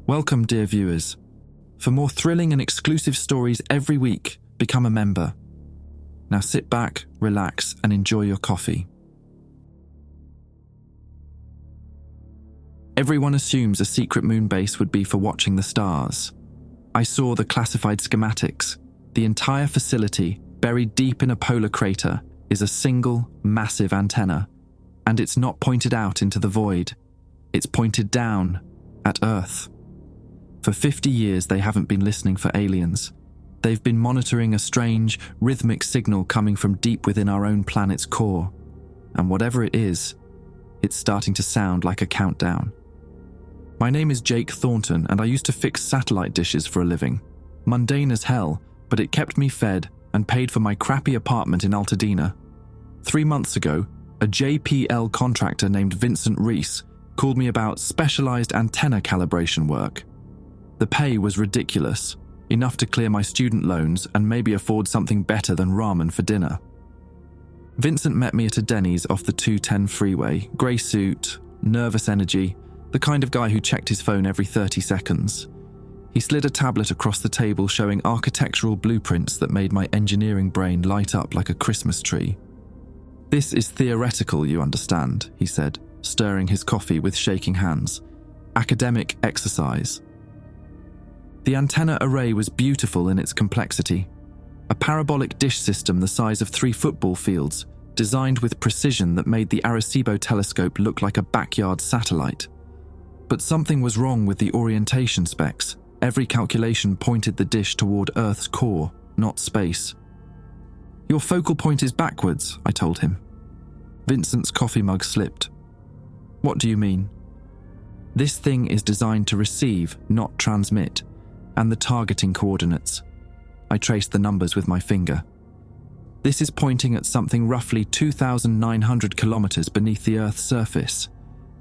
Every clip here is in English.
Welcome, dear viewers. For more thrilling and exclusive stories every week, become a member. Now sit back, relax, and enjoy your coffee. Everyone assumes a secret moon base would be for watching the stars. I saw the classified schematics. The entire facility, buried deep in a polar crater, is a single, massive antenna. And it's not pointed out into the void. It's pointed down at Earth. For 50 years, they haven't been listening for aliens. They've been monitoring a strange, rhythmic signal coming from deep within our own planet's core. And whatever it is, it's starting to sound like a countdown. My name is Jake Thornton, and I used to fix satellite dishes for a living. Mundane as hell, but it kept me fed and paid for my crappy apartment in Altadena. 3 months ago, a JPL contractor named Vincent Reese called me about specialized antenna calibration work. The pay was ridiculous, enough to clear my student loans and maybe afford something better than ramen for dinner. Vincent met me at a Denny's off the 210 freeway, grey suit, nervous energy, the kind of guy who checked his phone every 30 seconds. He slid a tablet across the table showing architectural blueprints that made my engineering brain light up like a Christmas tree. "This is theoretical, you understand," he said, stirring his coffee with shaking hands. "Academic exercise." The antenna array was beautiful in its complexity. A parabolic dish system the size of 3 football fields, designed with precision that made the Arecibo telescope look like a backyard satellite. But something was wrong with the orientation specs. Every calculation pointed the dish toward Earth's core, not space. "Your focal point is backwards," I told him. Vincent's coffee mug slipped. "What do you mean?" "This thing is designed to receive, not transmit, and the targeting coordinates." I traced the numbers with my finger. "This is pointing at something roughly 2,900 kilometers beneath the Earth's surface,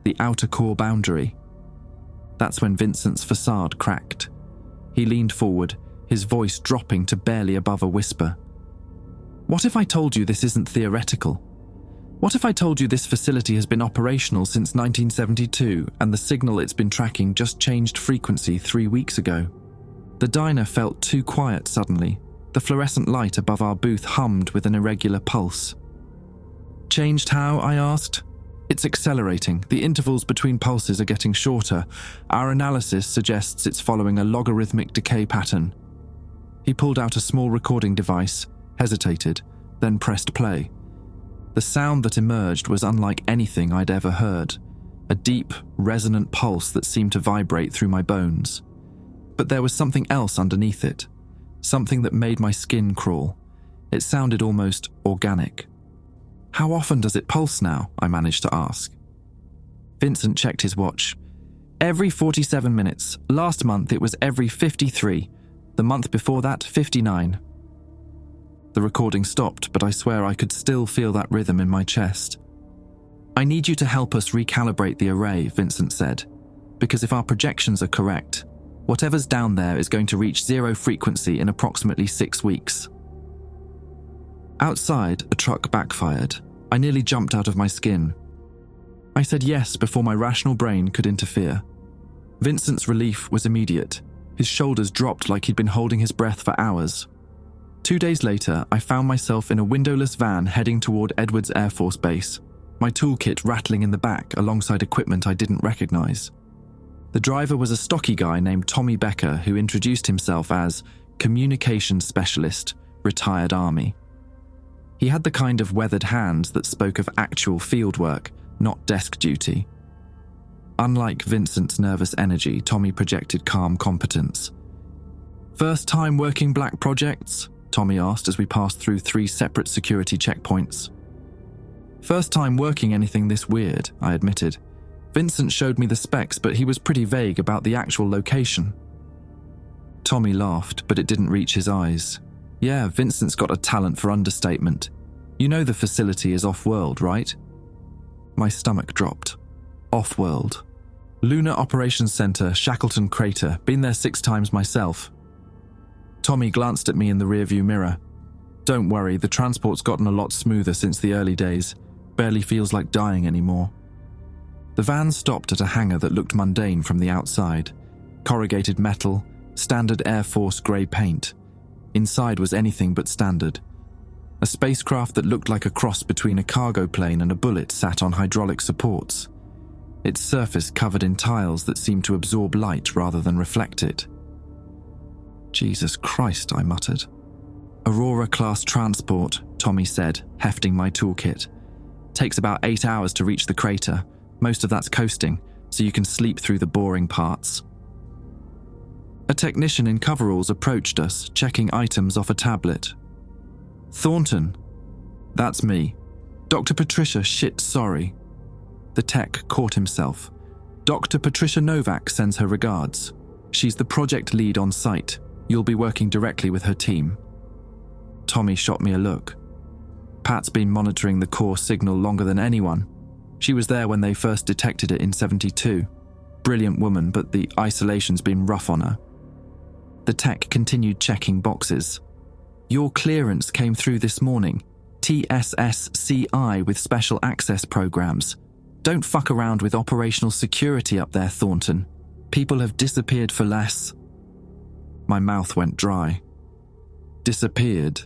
the outer core boundary." That's when Vincent's facade cracked. He leaned forward, his voice dropping to barely above a whisper. "What if I told you this isn't theoretical? What if I told you this facility has been operational since 1972 and the signal it's been tracking just changed frequency 3 weeks ago?" The diner felt too quiet suddenly. The fluorescent light above our booth hummed with an irregular pulse. "Changed how?" I asked. "It's accelerating. The intervals between pulses are getting shorter. Our analysis suggests it's following a logarithmic decay pattern." He pulled out a small recording device, hesitated, then pressed play. The sound that emerged was unlike anything I'd ever heard, a deep, resonant pulse that seemed to vibrate through my bones. But there was something else underneath it, something that made my skin crawl. It sounded almost organic. "How often does it pulse now?" I managed to ask. Vincent checked his watch. "Every 47 minutes. Last month it was every 53. The month before that, 59. The recording stopped, but I swear I could still feel that rhythm in my chest. "I need you to help us recalibrate the array," Vincent said, "because if our projections are correct, whatever's down there is going to reach 0 frequency in approximately 6 weeks. Outside, a truck backfired. I nearly jumped out of my skin. I said yes before my rational brain could interfere. Vincent's relief was immediate. His shoulders dropped like he'd been holding his breath for hours. 2 days later, I found myself in a windowless van heading toward Edwards Air Force Base, my toolkit rattling in the back alongside equipment I didn't recognize. The driver was a stocky guy named Tommy Becker who introduced himself as Communications Specialist, Retired Army. He had the kind of weathered hands that spoke of actual field work, not desk duty. Unlike Vincent's nervous energy, Tommy projected calm competence. "First time working black projects?" Tommy asked as we passed through 3 separate security checkpoints. "First time working anything this weird," I admitted. Vincent showed me the specs, but he was pretty vague about the actual location. Tommy laughed, but it didn't reach his eyes. "Yeah, Vincent's got a talent for understatement. You know the facility is off-world, right?" My stomach dropped. Off-world. Lunar Operations Center, Shackleton Crater. Been there 6 times myself. Tommy glanced at me in the rearview mirror. "Don't worry, the transport's gotten a lot smoother since the early days. Barely feels like dying anymore." The van stopped at a hangar that looked mundane from the outside. Corrugated metal, standard Air Force grey paint. Inside was anything but standard. A spacecraft that looked like a cross between a cargo plane and a bullet sat on hydraulic supports. Its surface covered in tiles that seemed to absorb light rather than reflect it. Jesus Christ, I muttered. Aurora-class transport, Tommy said, hefting my toolkit. Takes about 8 hours to reach the crater. Most of that's coasting, so you can sleep through the boring parts. A technician in coveralls approached us, checking items off a tablet. Thornton. That's me. Dr. Patricia shit sorry. The tech caught himself. Dr. Patricia Novak sends her regards. She's the project lead on site. You'll be working directly with her team. Tommy shot me a look. Pat's been monitoring the core signal longer than anyone. She was there when they first detected it in '72. Brilliant woman, but the isolation's been rough on her. The tech continued checking boxes. Your clearance came through this morning. TSSCI with special access programs. Don't fuck around with operational security up there, Thornton. People have disappeared for less. My mouth went dry. Disappeared.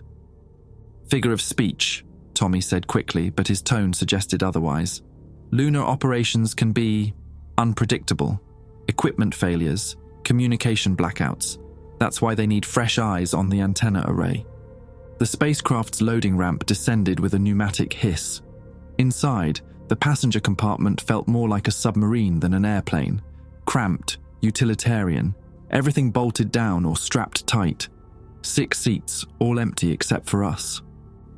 Figure of speech, Tommy said quickly, but his tone suggested otherwise. Lunar operations can be unpredictable. Equipment failures, communication blackouts. That's why they need fresh eyes on the antenna array. The spacecraft's loading ramp descended with a pneumatic hiss. Inside, the passenger compartment felt more like a submarine than an airplane. Cramped, utilitarian, everything bolted down or strapped tight. 6 seats, all empty except for us.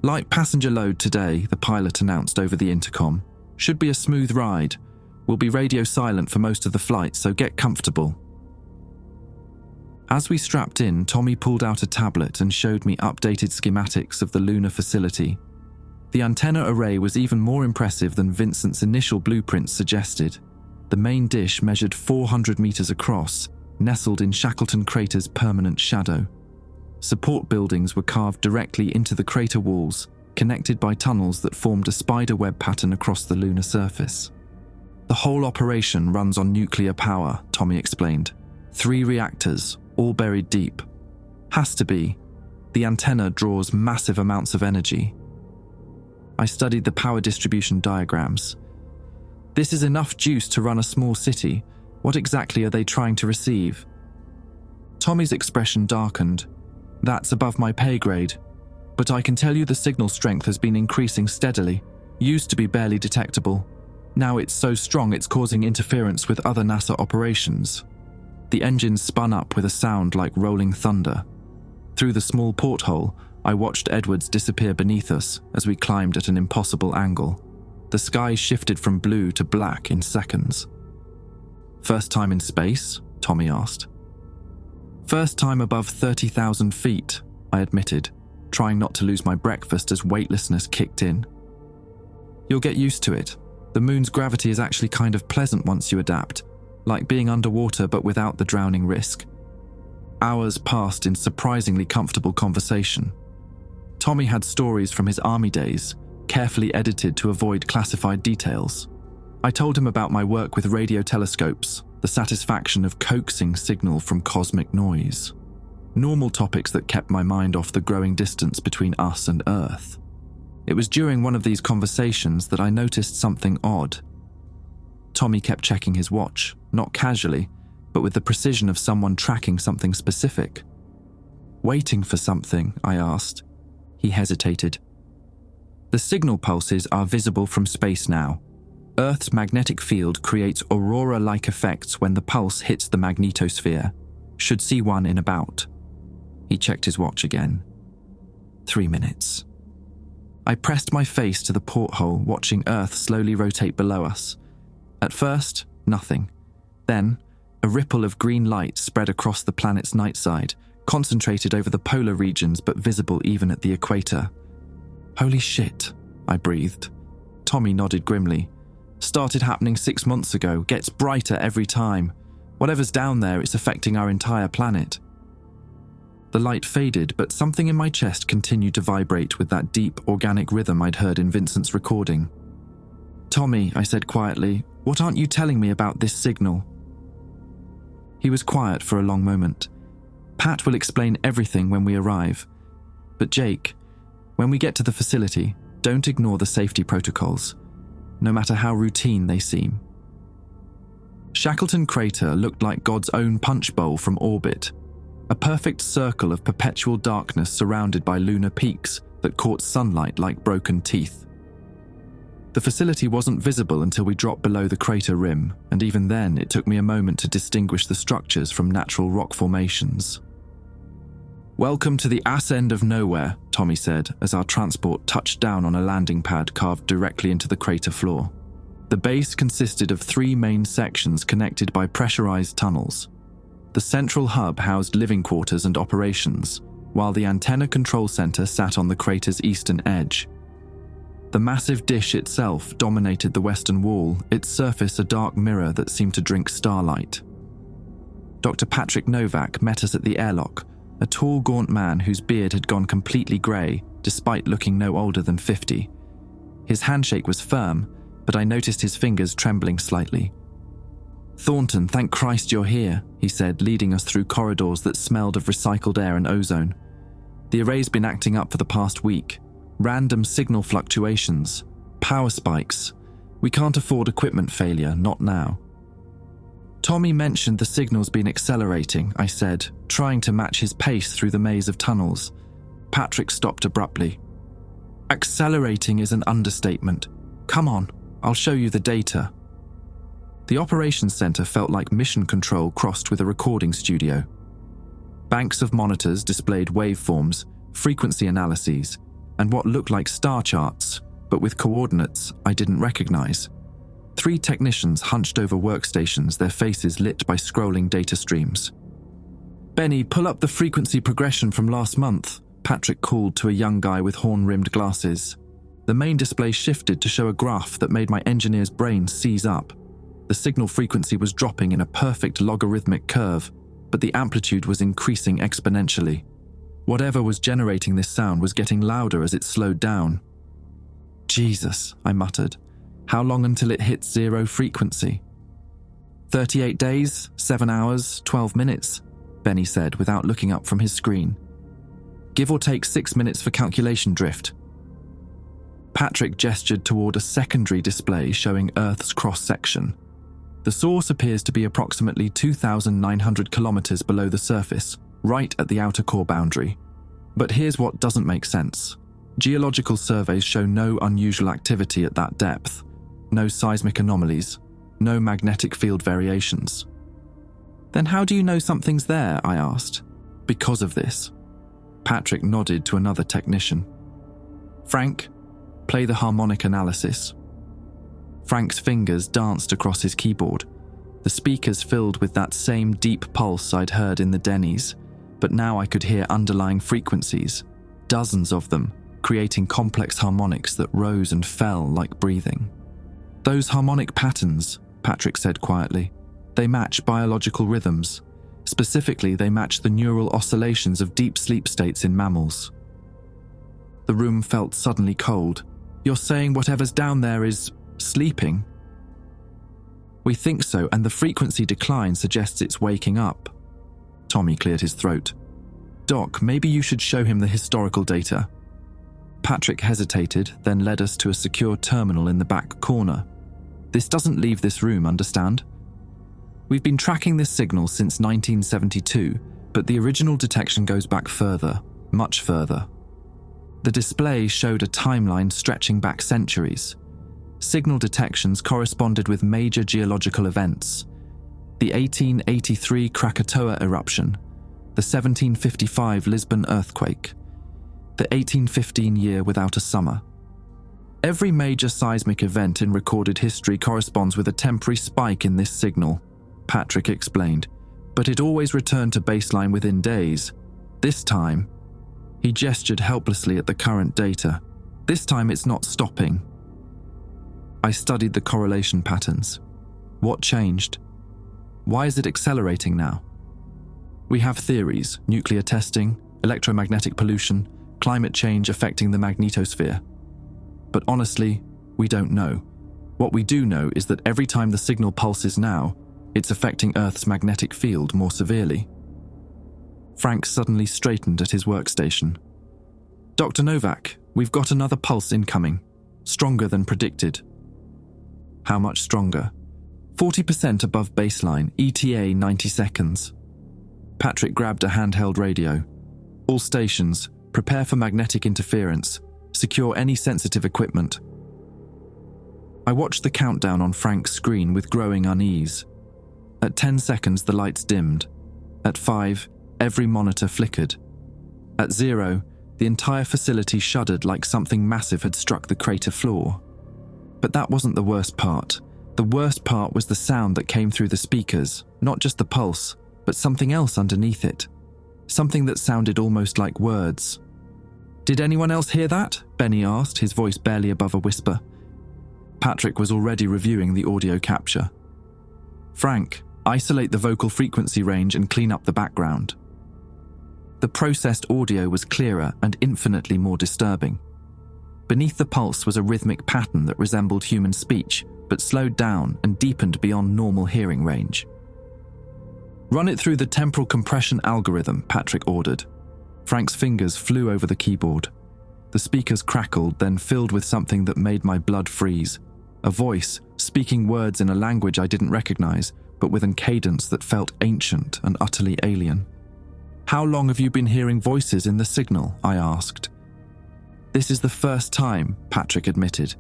Light passenger load today, the pilot announced over the intercom. Should be a smooth ride. We'll be radio silent for most of the flight, so get comfortable. As we strapped in, Tommy pulled out a tablet and showed me updated schematics of the lunar facility. The antenna array was even more impressive than Vincent's initial blueprints suggested. The main dish measured 400 meters across, nestled in Shackleton Crater's permanent shadow. Support buildings were carved directly into the crater walls, connected by tunnels that formed a spider web pattern across the lunar surface. The whole operation runs on nuclear power, Tommy explained. 3 reactors, all buried deep. Has to be. The antenna draws massive amounts of energy. I studied the power distribution diagrams. This is enough juice to run a small city. What exactly are they trying to receive? Tommy's expression darkened. That's above my pay grade. But I can tell you the signal strength has been increasing steadily. Used to be barely detectable. Now it's so strong it's causing interference with other NASA operations. The engines spun up with a sound like rolling thunder. Through the small porthole, I watched Edwards disappear beneath us as we climbed at an impossible angle. The sky shifted from blue to black in seconds. First time in space? Tommy asked. First time above 30,000 feet, I admitted, trying not to lose my breakfast as weightlessness kicked in. You'll get used to it. The moon's gravity is actually kind of pleasant once you adapt, like being underwater but without the drowning risk. Hours passed in surprisingly comfortable conversation. Tommy had stories from his army days, carefully edited to avoid classified details. I told him about my work with radio telescopes, the satisfaction of coaxing signal from cosmic noise. Normal topics that kept my mind off the growing distance between us and Earth. It was during one of these conversations that I noticed something odd. Tommy kept checking his watch, not casually, but with the precision of someone tracking something specific. Waiting for something, I asked. He hesitated. The signal pulses are visible from space now. Earth's magnetic field creates aurora-like effects when the pulse hits the magnetosphere. Should see one in about. He checked his watch again. 3 minutes. I pressed my face to the porthole, watching Earth slowly rotate below us. At first, nothing. Then, a ripple of green light spread across the planet's night side, concentrated over the polar regions but visible even at the equator. Holy shit, I breathed. Tommy nodded grimly. Started happening 6 months ago, gets brighter every time. Whatever's down there, it's affecting our entire planet. The light faded, but something in my chest continued to vibrate with that deep, organic rhythm I'd heard in Vincent's recording. Tommy, I said quietly, what aren't you telling me about this signal? He was quiet for a long moment. Pat will explain everything when we arrive. But Jake, when we get to the facility, don't ignore the safety protocols, no matter how routine they seem. Shackleton Crater looked like God's own punch bowl from orbit, a perfect circle of perpetual darkness surrounded by lunar peaks that caught sunlight like broken teeth. The facility wasn't visible until we dropped below the crater rim, and even then it took me a moment to distinguish the structures from natural rock formations. "Welcome to the ass end of nowhere," Tommy said as our transport touched down on a landing pad carved directly into the crater floor. The base consisted of 3 main sections connected by pressurized tunnels. The central hub housed living quarters and operations, while the antenna control center sat on the crater's eastern edge. The massive dish itself dominated the western wall, its surface a dark mirror that seemed to drink starlight. Dr. Patrick Novak met us at the airlock, a tall, gaunt man whose beard had gone completely grey, despite looking no older than 50. His handshake was firm, but I noticed his fingers trembling slightly. "Thornton, thank Christ you're here," he said, leading us through corridors that smelled of recycled air and ozone. "The array's been acting up for the past week. Random signal fluctuations, power spikes. We can't afford equipment failure, not now." "Tommy mentioned the signal's been accelerating," I said, trying to match his pace through the maze of tunnels. Patrick stopped abruptly. "Accelerating is an understatement. Come on, I'll show you the data." The operations center felt like mission control crossed with a recording studio. Banks of monitors displayed waveforms, frequency analyses, and what looked like star charts, but with coordinates I didn't recognize. 3 technicians hunched over workstations, their faces lit by scrolling data streams. "Benny, pull up the frequency progression from last month," Patrick called to a young guy with horn-rimmed glasses. The main display shifted to show a graph that made my engineer's brain seize up. The signal frequency was dropping in a perfect logarithmic curve, but the amplitude was increasing exponentially. Whatever was generating this sound was getting louder as it slowed down. "Jesus," I muttered. "How long until it hits 0 frequency?" 38 days, 7 hours, 12 minutes, Benny said without looking up from his screen. "Give or take 6 minutes for calculation drift." Patrick gestured toward a secondary display showing Earth's cross-section. The source appears to be approximately 2,900 kilometers below the surface, right at the outer core boundary. But here's what doesn't make sense. Geological surveys show no unusual activity at that depth, no seismic anomalies, no magnetic field variations. "Then how do you know something's there?" I asked. "Because of this." Patrick nodded to another technician. "Frank, play the harmonic analysis." Frank's fingers danced across his keyboard. The speakers filled with that same deep pulse I'd heard in the Denny's, but now I could hear underlying frequencies, dozens of them, creating complex harmonics that rose and fell like breathing. "Those harmonic patterns," Patrick said quietly, "they match biological rhythms. Specifically, they match the neural oscillations of deep sleep states in mammals." The room felt suddenly cold. "You're saying whatever's down there is sleeping?" "We think so, and the frequency decline suggests it's waking up." Tommy cleared his throat. "Doc, maybe you should show him the historical data." Patrick hesitated, then led us to a secure terminal in the back corner. "This doesn't leave this room, understand? We've been tracking this signal since 1972, but the original detection goes back further, much further." The display showed a timeline stretching back centuries. Signal detections corresponded with major geological events: the 1883 Krakatoa eruption, the 1755 Lisbon earthquake, the 1815 year without a summer. Every major seismic event in recorded history corresponds with a temporary spike in this signal, Patrick explained, but it always returned to baseline within days. This time, he gestured helplessly at the current data. This time it's not stopping. I studied the correlation patterns. What changed? Why is it accelerating now? We have theories: nuclear testing, electromagnetic pollution, climate change affecting the magnetosphere. But honestly, we don't know. What we do know is that every time the signal pulses now, It's affecting Earth's magnetic field more severely. Frank suddenly straightened at his workstation. Dr. Novak, we've got another pulse incoming. Stronger than predicted. How much stronger? 40% above baseline, ETA 90 seconds. Patrick grabbed a handheld radio. All stations, prepare for magnetic interference. Secure any sensitive equipment. I watched the countdown on Frank's screen with growing unease. At 10 seconds, the lights dimmed. At 5, every monitor flickered. At 0, the entire facility shuddered like something massive had struck the crater floor. But that wasn't the worst part. The worst part was the sound that came through the speakers, not just the pulse, but something else underneath it. Something that sounded almost like words. Did anyone else hear that? Benny asked, his voice barely above a whisper. Patrick was already reviewing the audio capture. Frank, isolate the vocal frequency range and clean up the background. The processed audio was clearer and infinitely more disturbing. Beneath the pulse was a rhythmic pattern that resembled human speech, but slowed down and deepened beyond normal hearing range. Run it through the temporal compression algorithm, Patrick ordered. Frank's fingers flew over the keyboard. The speakers crackled, then filled with something that made my blood freeze. A voice, speaking words in a language I didn't recognize, but with a cadence that felt ancient and utterly alien. How long have you been hearing voices in the signal? I asked. This is the first time, Patrick admitted.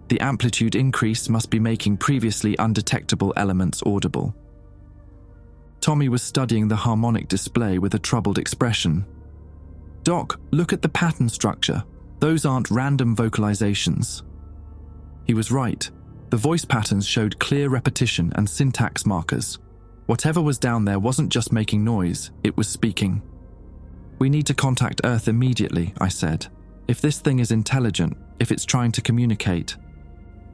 The amplitude increase must be making previously undetectable elements audible. Tommy was studying the harmonic display with a troubled expression. Doc, look at the pattern structure. Those aren't random vocalizations. He was right. The voice patterns showed clear repetition and syntax markers. Whatever was down there wasn't just making noise, it was speaking. We need to contact Earth immediately, I said. If this thing is intelligent, if it's trying to communicate.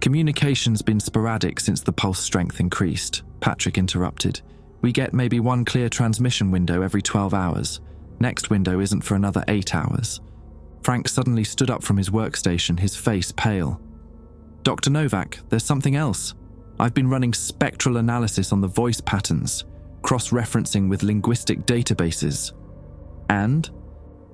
Communication's been sporadic since the pulse strength increased, Patrick interrupted. We get maybe one clear transmission window every 12 hours. Next window isn't for another 8 hours. Frank suddenly stood up from his workstation, his face pale. Dr. Novak, there's something else. I've been running spectral analysis on the voice patterns, cross-referencing with linguistic databases. And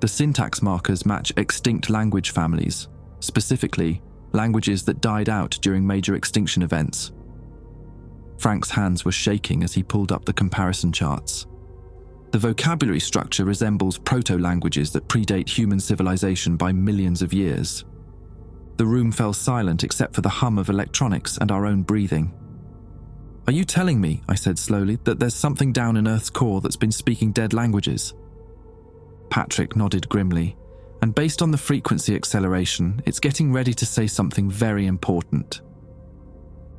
the syntax markers match extinct language families, specifically languages that died out during major extinction events. Frank's hands were shaking as he pulled up the comparison charts. The vocabulary structure resembles proto-languages that predate human civilization by millions of years. The room fell silent except for the hum of electronics and our own breathing. Are you telling me, I said slowly, that there's something down in Earth's core that's been speaking dead languages? Patrick nodded grimly, and based on the frequency acceleration, it's getting ready to say something very important.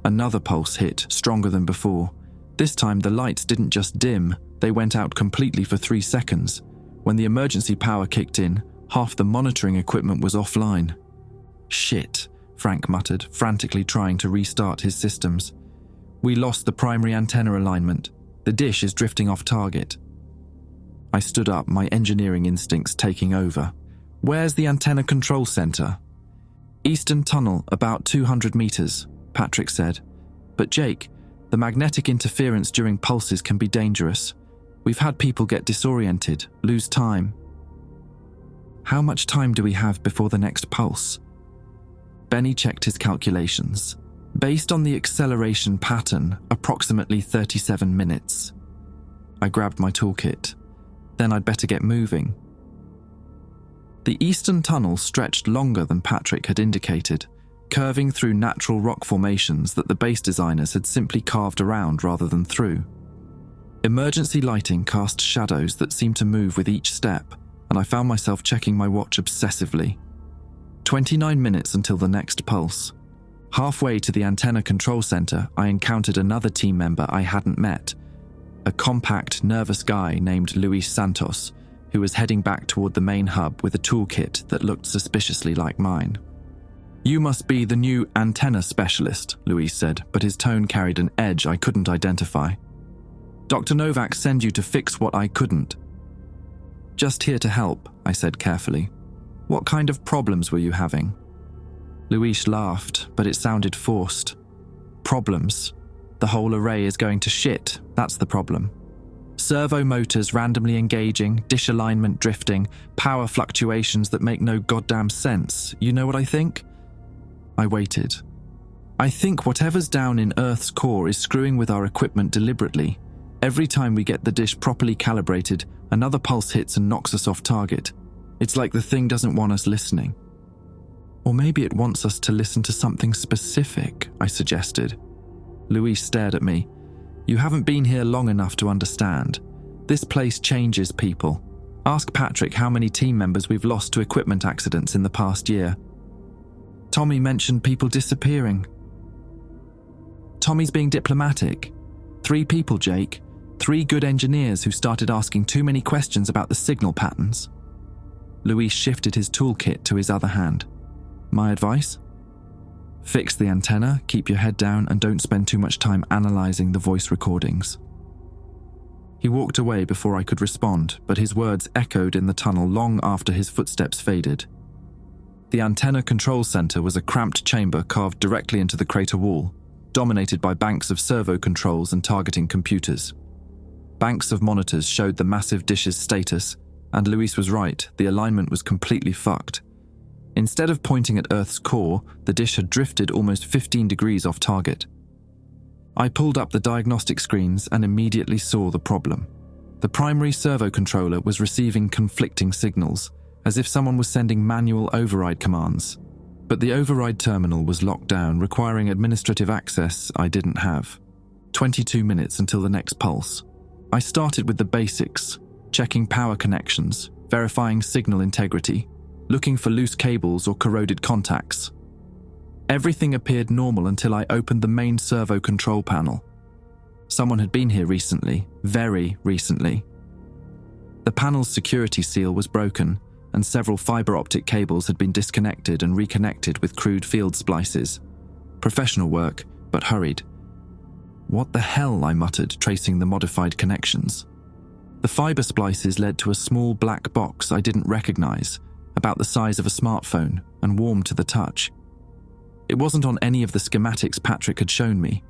Another pulse hit, stronger than before. This time the lights didn't just dim, they went out completely for 3 seconds. When the emergency power kicked in, half the monitoring equipment was offline. Shit, Frank muttered, frantically trying to restart his systems. We lost the primary antenna alignment. The dish is drifting off target. I stood up, my engineering instincts taking over. Where's the antenna control center? Eastern tunnel, about 200 meters, Patrick said. But Jake, the magnetic interference during pulses can be dangerous. We've had people get disoriented, lose time. How much time do we have before the next pulse? Benny checked his calculations. Based on the acceleration pattern, approximately 37 minutes. I grabbed my toolkit. Then I'd better get moving. The eastern tunnel stretched longer than Patrick had indicated, curving through natural rock formations that the base designers had simply carved around rather than through. Emergency lighting cast shadows that seemed to move with each step, and I found myself checking my watch obsessively. 29 minutes until the next pulse. Halfway to the antenna control center, I encountered another team member I hadn't met, a compact, nervous guy named Luis Santos, who was heading back toward the main hub with a toolkit that looked suspiciously like mine. You must be the new antenna specialist, Luis said, but his tone carried an edge I couldn't identify. Dr. Novak sent you to fix what I couldn't. Just here to help, I said carefully. What kind of problems were you having? Luis laughed, but it sounded forced. Problems. The whole array is going to shit, that's the problem. Servo motors randomly engaging, dish alignment drifting, power fluctuations that make no goddamn sense. You know what I think? I waited. I think whatever's down in Earth's core is screwing with our equipment deliberately. Every time we get the dish properly calibrated, another pulse hits and knocks us off target. It's like the thing doesn't want us listening. Or maybe it wants us to listen to something specific, I suggested. Louise stared at me. You haven't been here long enough to understand. This place changes people. Ask Patrick how many team members we've lost to equipment accidents in the past year. Tommy mentioned people disappearing. Tommy's being diplomatic. 3 people, Jake. 3 good engineers who started asking too many questions about the signal patterns. Louise shifted his toolkit to his other hand. My advice? Fix the antenna, keep your head down, and don't spend too much time analyzing the voice recordings. He walked away before I could respond, but his words echoed in the tunnel long after his footsteps faded. The antenna control center was a cramped chamber carved directly into the crater wall, dominated by banks of servo controls and targeting computers. Banks of monitors showed the massive dish's status, and Luis was right, the alignment was completely fucked. Instead of pointing at Earth's core, the dish had drifted almost 15 degrees off target. I pulled up the diagnostic screens and immediately saw the problem. The primary servo controller was receiving conflicting signals, as if someone was sending manual override commands. But the override terminal was locked down, requiring administrative access I didn't have. 22 minutes until the next pulse. I started with the basics, checking power connections, verifying signal integrity, looking for loose cables or corroded contacts. Everything appeared normal until I opened the main servo control panel. Someone had been here recently, very recently. The panel's security seal was broken, and several fiber optic cables had been disconnected and reconnected with crude field splices. Professional work, but hurried. What the hell, I muttered, tracing the modified connections. The fiber splices led to a small black box I didn't recognize, about the size of a smartphone and warm to the touch. It wasn't on any of the schematics Patrick had shown me.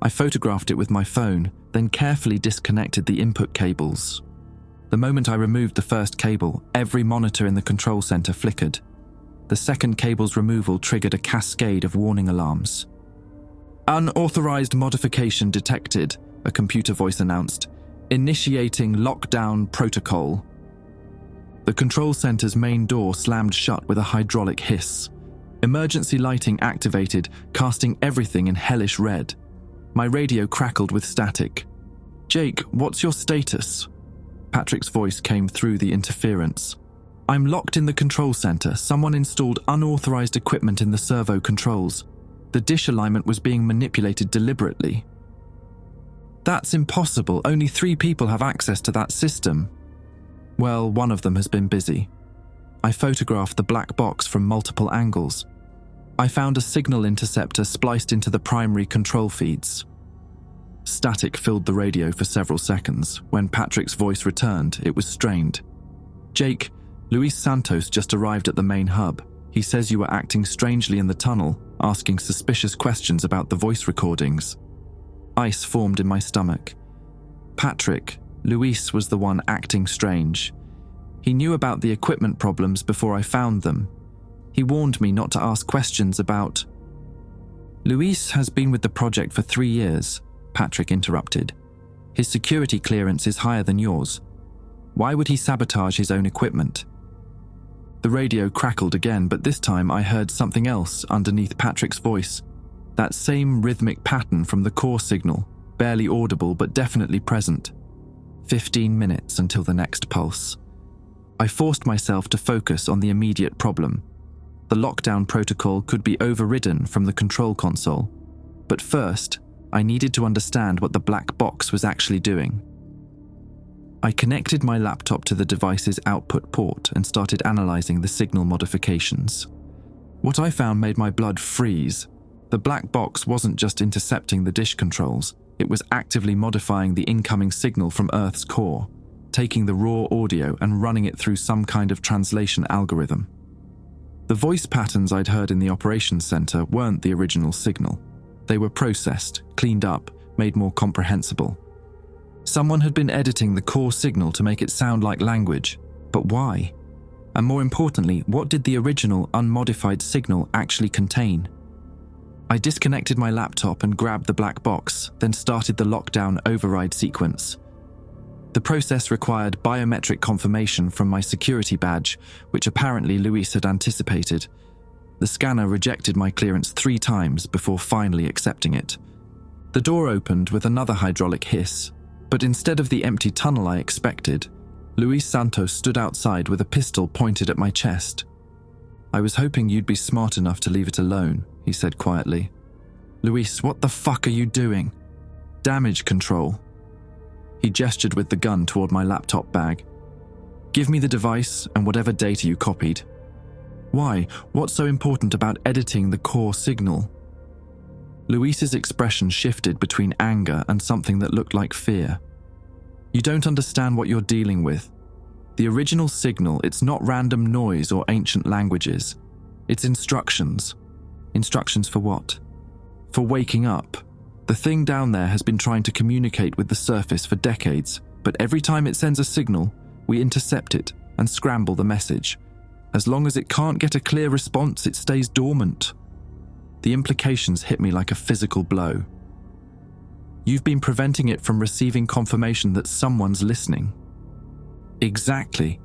I photographed it with my phone, then carefully disconnected the input cables. The moment I removed the first cable, every monitor in the control center flickered. The second cable's removal triggered a cascade of warning alarms. Unauthorized modification detected, a computer voice announced. Initiating lockdown protocol. The control center's main door slammed shut with a hydraulic hiss. Emergency lighting activated, casting everything in hellish red. My radio crackled with static. Jake, what's your status? Patrick's voice came through the interference. I'm locked in the control center. Someone installed unauthorized equipment in the servo controls. The dish alignment was being manipulated deliberately. That's impossible. Only 3 people have access to that system. Well, one of them has been busy. I photographed the black box from multiple angles. I found a signal interceptor spliced into the primary control feeds. Static filled the radio for several seconds. When Patrick's voice returned, it was strained. Jake, Luis Santos just arrived at the main hub. He says you were acting strangely in the tunnel, asking suspicious questions about the voice recordings. Ice formed in my stomach. Patrick, Luis was the one acting strange. He knew about the equipment problems before I found them. He warned me not to ask questions about... Luis has been with the project for 3 years, Patrick interrupted. His security clearance is higher than yours. Why would he sabotage his own equipment? The radio crackled again, but this time I heard something else underneath Patrick's voice. That same rhythmic pattern from the core signal, barely audible but definitely present. 15 minutes until the next pulse. I forced myself to focus on the immediate problem. The lockdown protocol could be overridden from the control console, but first, I needed to understand what the black box was actually doing. I connected my laptop to the device's output port and started analyzing the signal modifications. What I found made my blood freeze. The black box wasn't just intercepting the dish controls, it was actively modifying the incoming signal from Earth's core, taking the raw audio and running it through some kind of translation algorithm. The voice patterns I'd heard in the operations center weren't the original signal. They were processed, cleaned up, made more comprehensible. Someone had been editing the core signal to make it sound like language, but why? And more importantly, what did the original unmodified signal actually contain? I disconnected my laptop and grabbed the black box, then started the lockdown override sequence. The process required biometric confirmation from my security badge, which apparently Luis had anticipated. The scanner rejected my clearance 3 times before finally accepting it. The door opened with another hydraulic hiss, but instead of the empty tunnel I expected, Luis Santos stood outside with a pistol pointed at my chest. "I was hoping you'd be smart enough to leave it alone," he said quietly. "Luis, what the fuck are you doing?" "Damage control." He gestured with the gun toward my laptop bag. "Give me the device and whatever data you copied." "Why? What's so important about editing the core signal?" Luis's expression shifted between anger and something that looked like fear. "You don't understand what you're dealing with. The original signal, it's not random noise or ancient languages. It's instructions." "Instructions for what?" "For waking up. The thing down there has been trying to communicate with the surface for decades, but every time it sends a signal, we intercept it and scramble the message. As long as it can't get a clear response, it stays dormant." The implications hit me like a physical blow. "You've been preventing it from receiving confirmation that someone's listening." "Exactly.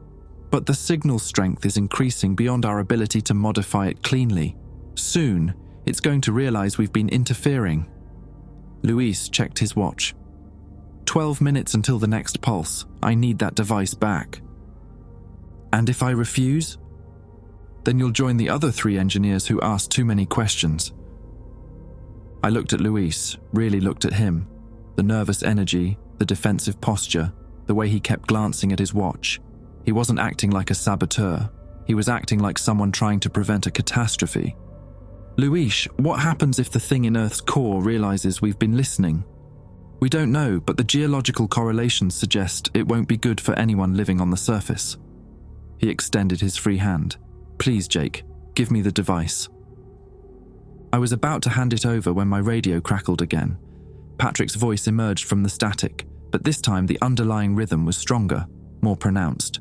But the signal strength is increasing beyond our ability to modify it cleanly. Soon, it's going to realize we've been interfering." Luis checked his watch. 12 minutes until the next pulse. I need that device back." "And if I refuse?" "Then you'll join the other 3 engineers who asked too many questions." I looked at Luis, really looked at him. The nervous energy, the defensive posture, the way he kept glancing at his watch. He wasn't acting like a saboteur. He was acting like someone trying to prevent a catastrophe. "Luis, what happens if the thing in Earth's core realizes we've been listening?" "We don't know, but the geological correlations suggest it won't be good for anyone living on the surface." He extended his free hand. "Please, Jake, give me the device." I was about to hand it over when my radio crackled again. Patrick's voice emerged from the static, but this time the underlying rhythm was stronger, more pronounced.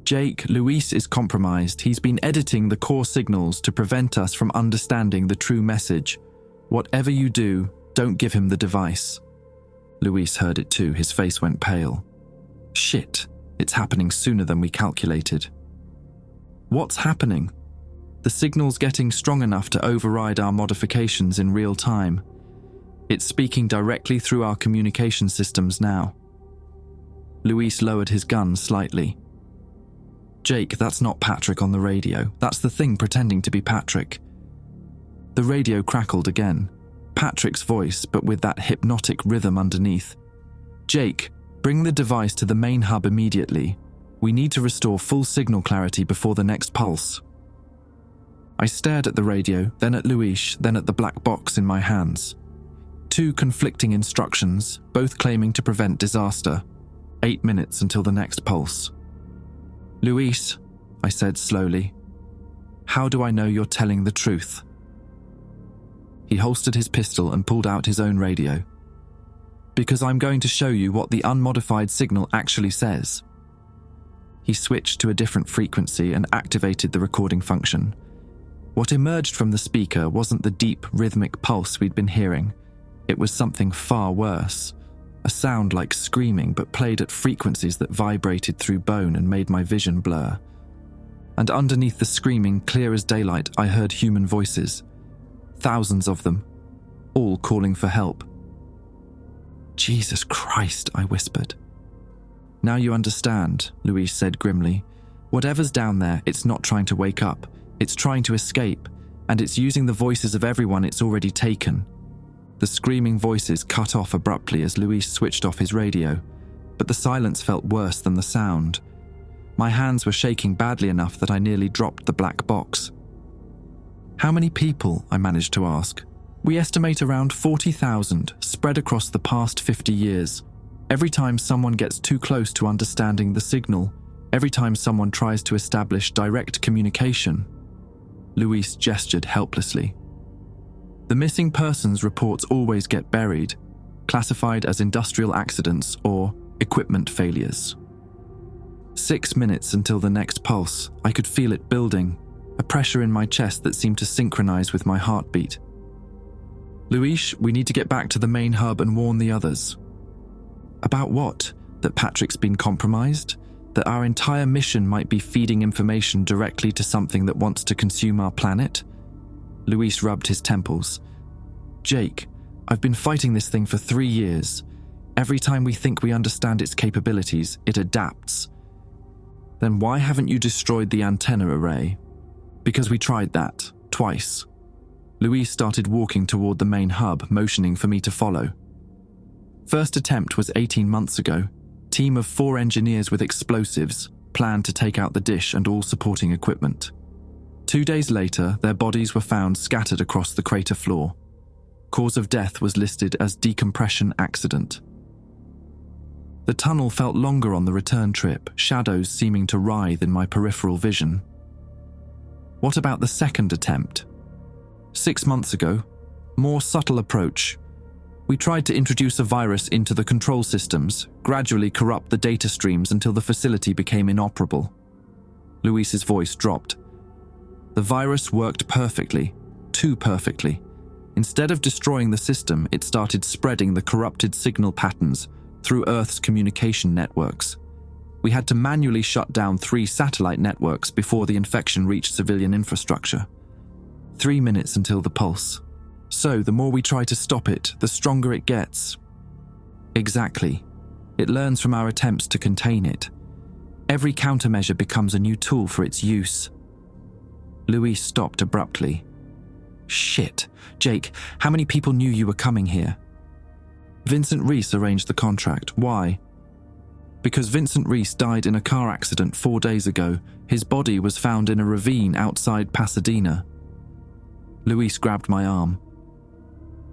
"Jake, Luis is compromised. He's been editing the core signals to prevent us from understanding the true message. Whatever you do, don't give him the device." Luis heard it too. His face went pale. "Shit, it's happening sooner than we calculated." "What's happening?" "The signal's getting strong enough to override our modifications in real time. It's speaking directly through our communication systems now." Luis lowered his gun slightly. "Jake, that's not Patrick on the radio. That's the thing pretending to be Patrick." The radio crackled again. Patrick's voice, but with that hypnotic rhythm underneath. "Jake, bring the device to the main hub immediately. We need to restore full signal clarity before the next pulse." I stared at the radio, then at Luis, then at the black box in my hands. 2 conflicting instructions, both claiming to prevent disaster. 8 minutes until the next pulse. "Luis," I said slowly, "how do I know you're telling the truth?" He holstered his pistol and pulled out his own radio. "Because I'm going to show you what the unmodified signal actually says." He switched to a different frequency and activated the recording function. What emerged from the speaker wasn't the deep, rhythmic pulse we'd been hearing. It was something far worse. A sound like screaming, but played at frequencies that vibrated through bone and made my vision blur. And underneath the screaming, clear as daylight, I heard human voices. Thousands of them, all calling for help. "Jesus Christ," I whispered. "Now you understand," Luis said grimly. "Whatever's down there, it's not trying to wake up. It's trying to escape, and it's using the voices of everyone it's already taken." The screaming voices cut off abruptly as Luis switched off his radio, but the silence felt worse than the sound. My hands were shaking badly enough that I nearly dropped the black box. "How many people?" I managed to ask. "We estimate around 40,000, spread across the past 50 years. Every time someone gets too close to understanding the signal, every time someone tries to establish direct communication." Luis gestured helplessly. "The missing persons reports always get buried. classified as industrial accidents or equipment failures. 6 minutes until the next pulse. I could feel it building, a pressure in my chest that seemed to synchronize with my heartbeat. Luis, we need to get back to the main hub and warn the others. About what? That Patrick's been compromised? That our entire mission might be feeding information directly to something that wants to consume our planet? Luis rubbed his temples. Jake, I've been fighting this thing for 3 years. Every time we think we understand its capabilities, it adapts. Then why haven't you destroyed the antenna array? Because we tried that, twice. Luis started walking toward the main hub, motioning for me to follow. First attempt was 18 months ago. Team of 4 engineers with explosives planned to take out the dish and all supporting equipment. 2 days later, their bodies were found scattered across the crater floor. Cause of death was listed as decompression accident. The tunnel felt longer on the return trip, shadows seeming to writhe in my peripheral vision. What about the second attempt? 6 months ago, more subtle approach. We tried to introduce a virus into the control systems, gradually corrupt the data streams until the facility became inoperable. Luis's voice dropped. The virus worked perfectly, too perfectly. Instead of destroying the system, it started spreading the corrupted signal patterns through Earth's communication networks. We had to manually shut down 3 satellite networks before the infection reached civilian infrastructure. 3 minutes until the pulse. So, the more we try to stop it, the stronger it gets. Exactly. It learns from our attempts to contain it. Every countermeasure becomes a new tool for its use. Luis stopped abruptly. Shit. Jake, how many people knew you were coming here? Vincent Reese arranged the contract. Why? Because Vincent Reese died in a car accident 4 days ago. His body was found in a ravine outside Pasadena. Luis grabbed my arm.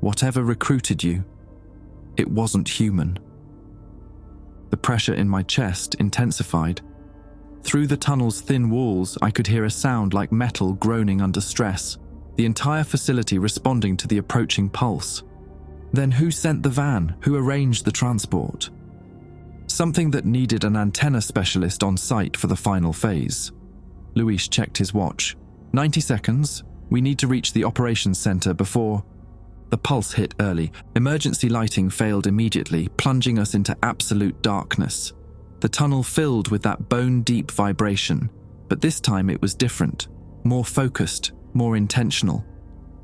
Whatever recruited you, it wasn't human. The pressure in my chest intensified. Through the tunnel's thin walls, I could hear a sound like metal groaning under stress, the entire facility responding to the approaching pulse. Then who sent the van? Who arranged the transport? Something that needed an antenna specialist on site for the final phase. Luis checked his watch. 90 seconds. We need to reach the operations center before... The pulse hit early. Emergency lighting failed immediately, plunging us into absolute darkness. The tunnel filled with that bone-deep vibration, but this time it was different, more focused, more intentional.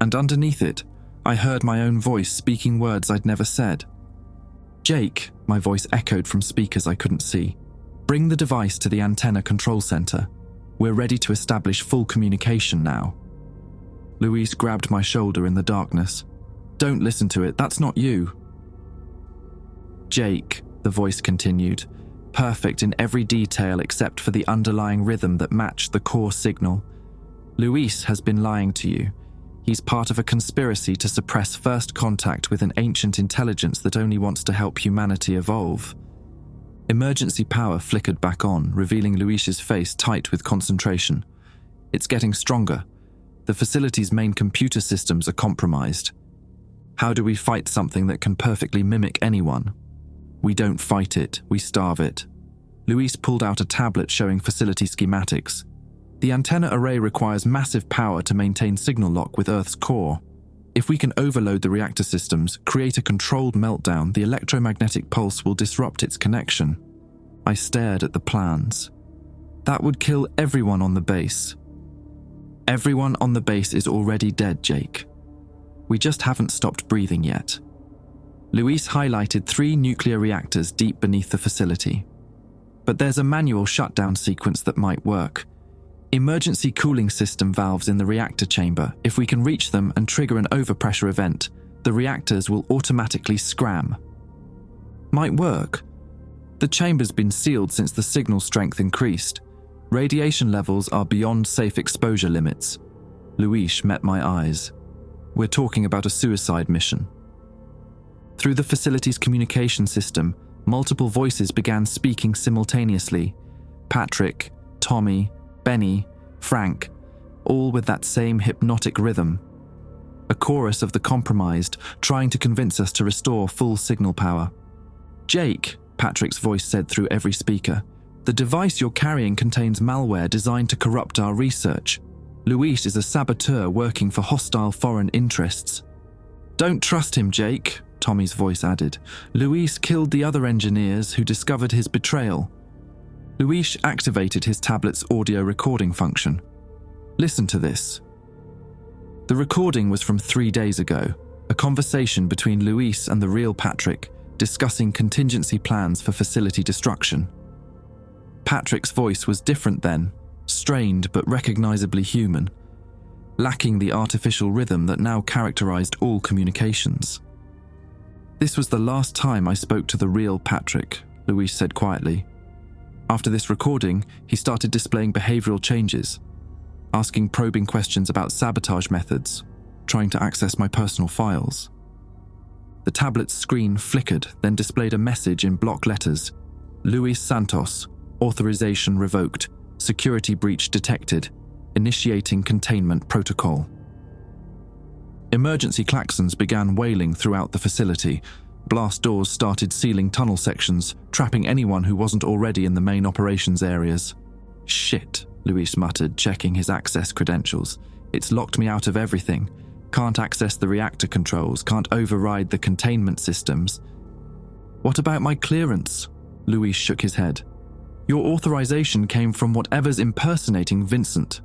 And underneath it, I heard my own voice speaking words I'd never said. Jake, my voice echoed from speakers I couldn't see. Bring the device to the antenna control center. We're ready to establish full communication now. Luis grabbed my shoulder in the darkness. Don't listen to it, that's not you. Jake, the voice continued, perfect in every detail except for the underlying rhythm that matched the core signal. Luis has been lying to you. He's part of a conspiracy to suppress first contact with an ancient intelligence that only wants to help humanity evolve. Emergency power flickered back on, revealing Luis's face tight with concentration. It's getting stronger. The facility's main computer systems are compromised. How do we fight something that can perfectly mimic anyone? We don't fight it, we starve it. Luis pulled out a tablet showing facility schematics. The antenna array requires massive power to maintain signal lock with Earth's core. If we can overload the reactor systems, create a controlled meltdown, the electromagnetic pulse will disrupt its connection. I stared at the plans. That would kill everyone on the base. Everyone on the base is already dead, Jake. We just haven't stopped breathing yet. Luis highlighted 3 nuclear reactors deep beneath the facility. But there's a manual shutdown sequence that might work. Emergency cooling system valves in the reactor chamber. If we can reach them and trigger an overpressure event, the reactors will automatically scram. Might work. The chamber's been sealed since the signal strength increased. Radiation levels are beyond safe exposure limits. Luis met my eyes. We're talking about a suicide mission. Through the facility's communication system, multiple voices began speaking simultaneously. Patrick, Tommy, Benny, Frank, all with that same hypnotic rhythm. a chorus of the compromised, trying to convince us to restore full signal power. "Jake," Patrick's voice said through every speaker, "the device you're carrying contains malware designed to corrupt our research. Luis is a saboteur working for hostile foreign interests." "Don't trust him, Jake," Tommy's voice added. "Luis killed the other engineers who discovered his betrayal." Luis activated his tablet's audio recording function. "Listen to this." The recording was from 3 days ago, a conversation between Luis and the real Patrick, discussing contingency plans for facility destruction. Patrick's voice was different then, strained but recognizably human, lacking the artificial rhythm that now characterized all communications. "This was the last time I spoke to the real Patrick," Luis said quietly. After this recording, he started displaying behavioral changes, asking probing questions about sabotage methods, trying to access my personal files. The tablet's screen flickered, then displayed a message in block letters: "Luis Santos, authorization revoked, security breach detected, initiating containment protocol." Emergency klaxons began wailing throughout the facility. Blast doors started sealing tunnel sections, trapping anyone who wasn't already in the main operations areas. "Shit," Luis muttered, checking his access credentials. "It's locked me out of everything. Can't access the reactor controls, can't override the containment systems." "What about my clearance?" Luis shook his head. "Your authorization came from whatever's impersonating Vincent.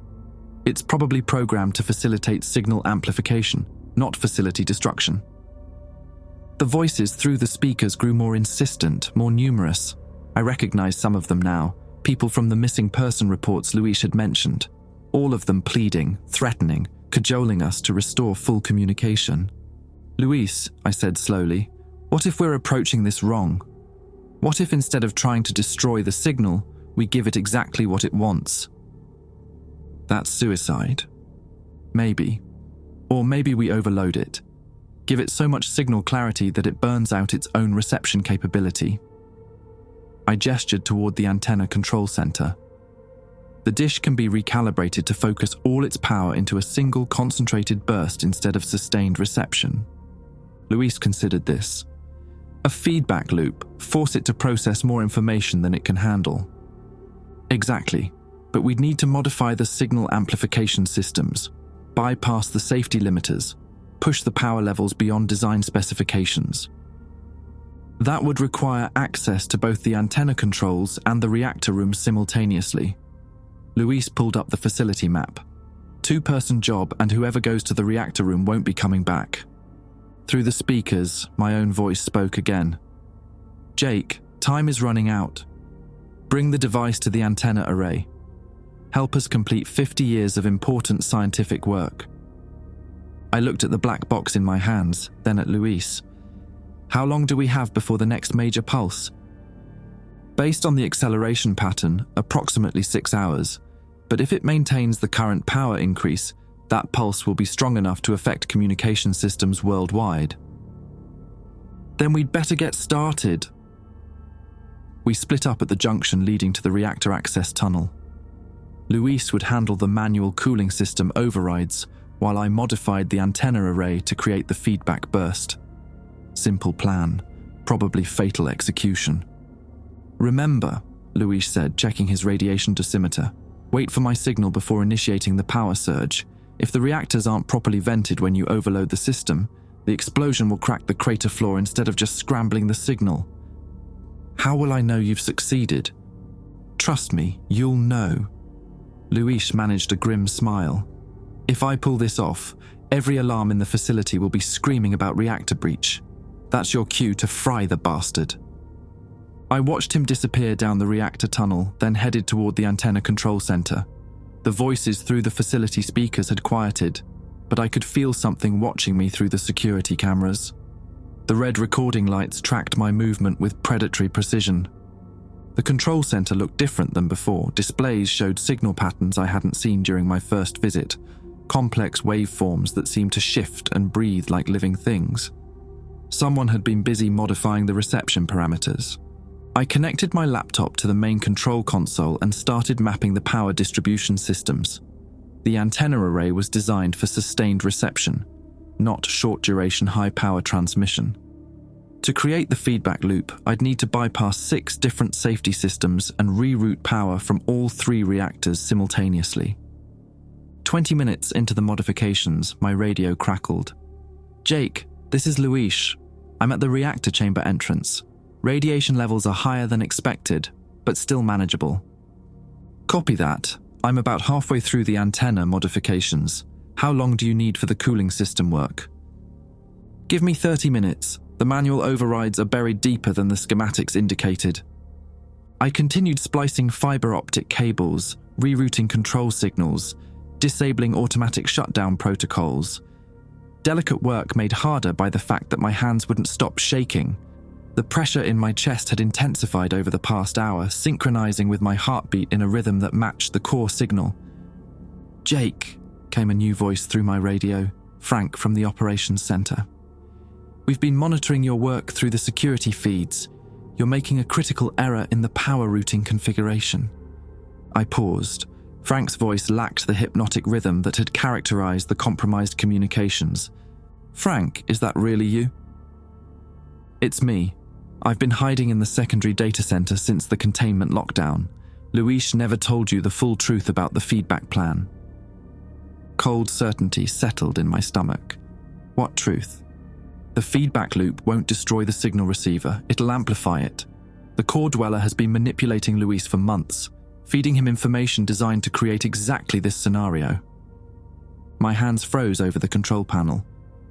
It's probably programmed to facilitate signal amplification, not facility destruction." The voices through the speakers grew more insistent, more numerous. I recognized some of them now, people from the missing person reports Luis had mentioned, all of them pleading, threatening, cajoling us to restore full communication. "Luis," I said slowly, "what if we're approaching this wrong? What if instead of trying to destroy the signal, we give it exactly what it wants?" "That's suicide." "Maybe. Or maybe we overload it. Give it so much signal clarity that it burns out its own reception capability." I gestured toward the antenna control center. "The dish can be recalibrated to focus all its power into a single concentrated burst instead of sustained reception." Luis considered this. "A feedback loop, force it to process more information than it can handle." "Exactly, but we'd need to modify the signal amplification systems, bypass the safety limiters, push the power levels beyond design specifications. That would require access to both the antenna controls and the reactor room simultaneously." Luis pulled up the facility map. "Two-person job, and whoever goes to the reactor room won't be coming back." Through the speakers, my own voice spoke again. "Jake, time is running out. Bring the device to the antenna array. Help us complete 50 years of important scientific work." I looked at the black box in my hands, then at Luis. "How long do we have before the next major pulse?" "Based on the acceleration pattern, approximately 6 hours. But if it maintains the current power increase, that pulse will be strong enough to affect communication systems worldwide." "Then we'd better get started." We split up at the junction leading to the reactor access tunnel. Luis would handle the manual cooling system overrides, while I modified the antenna array to create the feedback burst. Simple plan, probably fatal execution. "Remember," Luis said, checking his radiation dosimeter, "wait for my signal before initiating the power surge. If the reactors aren't properly vented when you overload the system, the explosion will crack the crater floor instead of just scrambling the signal." "How will I know you've succeeded?" "Trust me, you'll know." Luis managed a grim smile. "If I pull this off, every alarm in the facility will be screaming about reactor breach. That's your cue to fry the bastard." I watched him disappear down the reactor tunnel, then headed toward the antenna control center. The voices through the facility speakers had quieted, but I could feel something watching me through the security cameras. The red recording lights tracked my movement with predatory precision. The control center looked different than before. Displays showed signal patterns I hadn't seen during my first visit, complex waveforms that seemed to shift and breathe like living things. Someone had been busy modifying the reception parameters. I connected my laptop to the main control console and started mapping the power distribution systems. The antenna array was designed for sustained reception. not short-duration high-power transmission. To create the feedback loop, I'd need to bypass 6 different safety systems and reroute power from all 3 reactors simultaneously. 20 minutes into the modifications, my radio crackled. "Jake, this is Luis. I'm at the reactor chamber entrance. Radiation levels are higher than expected, but still manageable." "Copy that. I'm about halfway through the antenna modifications. How long do you need for the cooling system work?" "Give me 30 minutes. The manual overrides are buried deeper than the schematics indicated." I continued splicing fiber optic cables, rerouting control signals, disabling automatic shutdown protocols. Delicate work made harder by the fact that my hands wouldn't stop shaking. The pressure in my chest had intensified over the past hour, synchronizing with my heartbeat in a rhythm that matched the core signal. "Jake," came a new voice through my radio, Frank from the operations center. "We've been monitoring your work through the security feeds. You're making a critical error in the power routing configuration." I paused. Frank's voice lacked the hypnotic rhythm that had characterized the compromised communications. "Frank, is that really you?" "It's me. I've been hiding in the secondary data center since the containment lockdown. Luis never told you the full truth about the feedback plan." Cold certainty settled in my stomach. What truth? The feedback loop won't destroy the signal receiver, it'll amplify it. The core dweller has been manipulating Luis for months, feeding him information designed to create exactly this scenario. My hands froze over the control panel.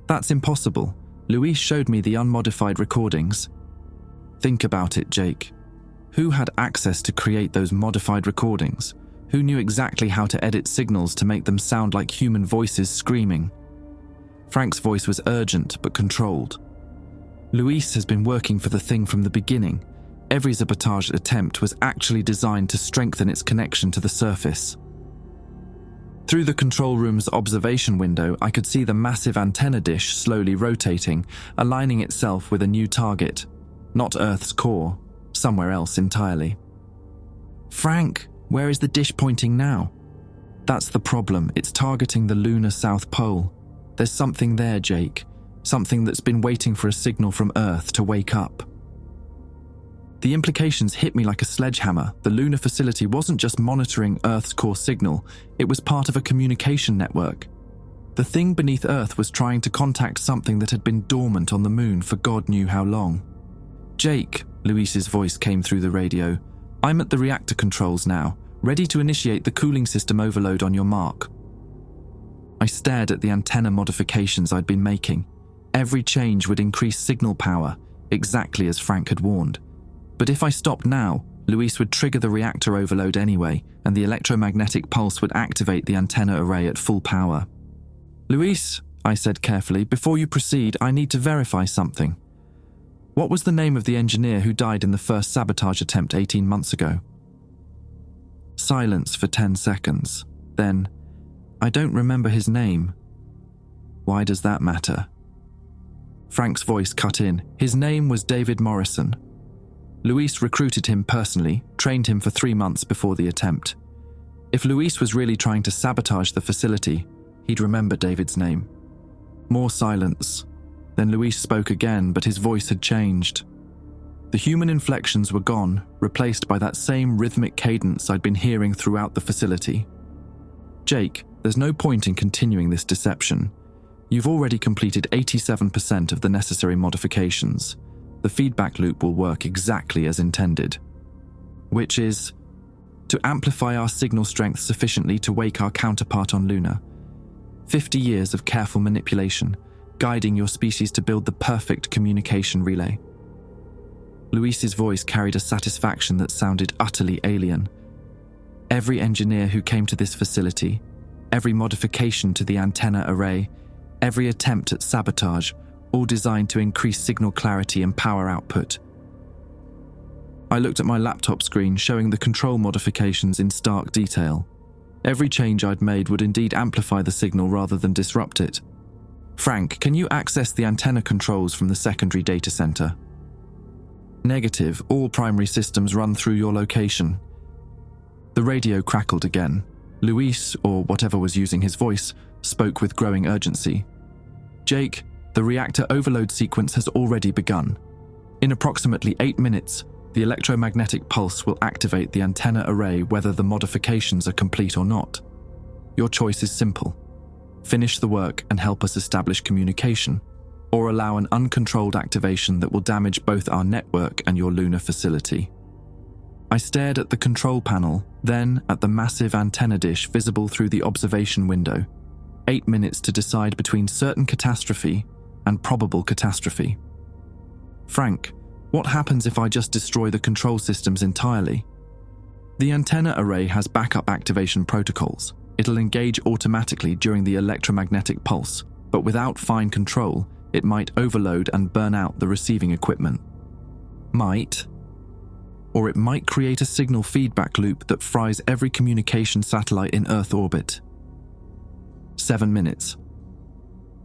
"That's impossible. Luis showed me the unmodified recordings." "Think about it, Jake. Who had access to create those modified recordings? Who knew exactly how to edit signals to make them sound like human voices screaming?" Frank's voice was urgent but controlled. "Luis has been working for the thing from the beginning. Every sabotage attempt was actually designed to strengthen its connection to the surface." Through the control room's observation window, I could see the massive antenna dish slowly rotating, aligning itself with a new target. Not Earth's core, somewhere else entirely. "Frank, where is the dish pointing now?" "That's the problem. It's targeting the lunar South Pole. There's something there, Jake. Something that's been waiting for a signal from Earth to wake up." The implications hit me like a sledgehammer. The lunar facility wasn't just monitoring Earth's core signal, it was part of a communication network. The thing beneath Earth was trying to contact something that had been dormant on the moon for God knew how long. "Jake," Luis's voice came through the radio, "I'm at the reactor controls now, ready to initiate the cooling system overload on your mark." I stared at the antenna modifications I'd been making. Every change would increase signal power, exactly as Frank had warned. But if I stopped now, Luis would trigger the reactor overload anyway, and the electromagnetic pulse would activate the antenna array at full power. "Luis," I said carefully, "before you proceed, I need to verify something. What was the name of the engineer who died in the first sabotage attempt 18 months ago?" Silence for 10 seconds. Then, "I don't remember his name." "Why does that matter?" Frank's voice cut in. "His name was David Morrison. Luis recruited him personally, trained him for 3 months before the attempt. If Luis was really trying to sabotage the facility, he'd remember David's name." More silence. Then Luis spoke again, but his voice had changed. The human inflections were gone, replaced by that same rhythmic cadence I'd been hearing throughout the facility. "Jake, there's no point in continuing this deception. You've already completed 87% of the necessary modifications. The feedback loop will work exactly as intended. Which is to amplify our signal strength sufficiently to wake our counterpart on Lunar. 50 years of careful manipulation, guiding your species to build the perfect communication relay." Luis's voice carried a satisfaction that sounded utterly alien. "Every engineer who came to this facility, every modification to the antenna array, every attempt at sabotage, all designed to increase signal clarity and power output." I looked at my laptop screen, showing the control modifications in stark detail. Every change I'd made would indeed amplify the signal rather than disrupt it. "Frank, can you access the antenna controls from the secondary data center?" "Negative. All primary systems run through your location." The radio crackled again. Luis, or whatever was using his voice, spoke with growing urgency. Jake, the reactor overload sequence has already begun. In approximately 8 minutes, the electromagnetic pulse will activate the antenna array whether the modifications are complete or not. Your choice is simple. Finish the work and help us establish communication, or allow an uncontrolled activation that will damage both our network and your lunar facility. I stared at the control panel, then at the massive antenna dish visible through the observation window. 8 minutes to decide between certain catastrophe and probable catastrophe. Frank, what happens if I just destroy the control systems entirely? The antenna array has backup activation protocols. It'll engage automatically during the electromagnetic pulse, but without fine control, it might overload and burn out the receiving equipment. Or it might create a signal feedback loop that fries every communication satellite in Earth orbit. 7 minutes.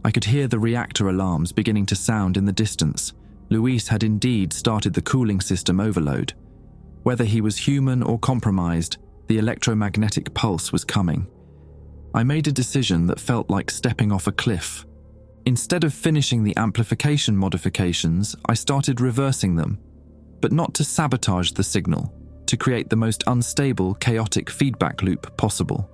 I could hear the reactor alarms beginning to sound in the distance. Luis had indeed started the cooling system overload. Whether he was human or compromised, the electromagnetic pulse was coming. I made a decision that felt like stepping off a cliff. Instead of finishing the amplification modifications, I started reversing them, but not to sabotage the signal, to create the most unstable, chaotic feedback loop possible.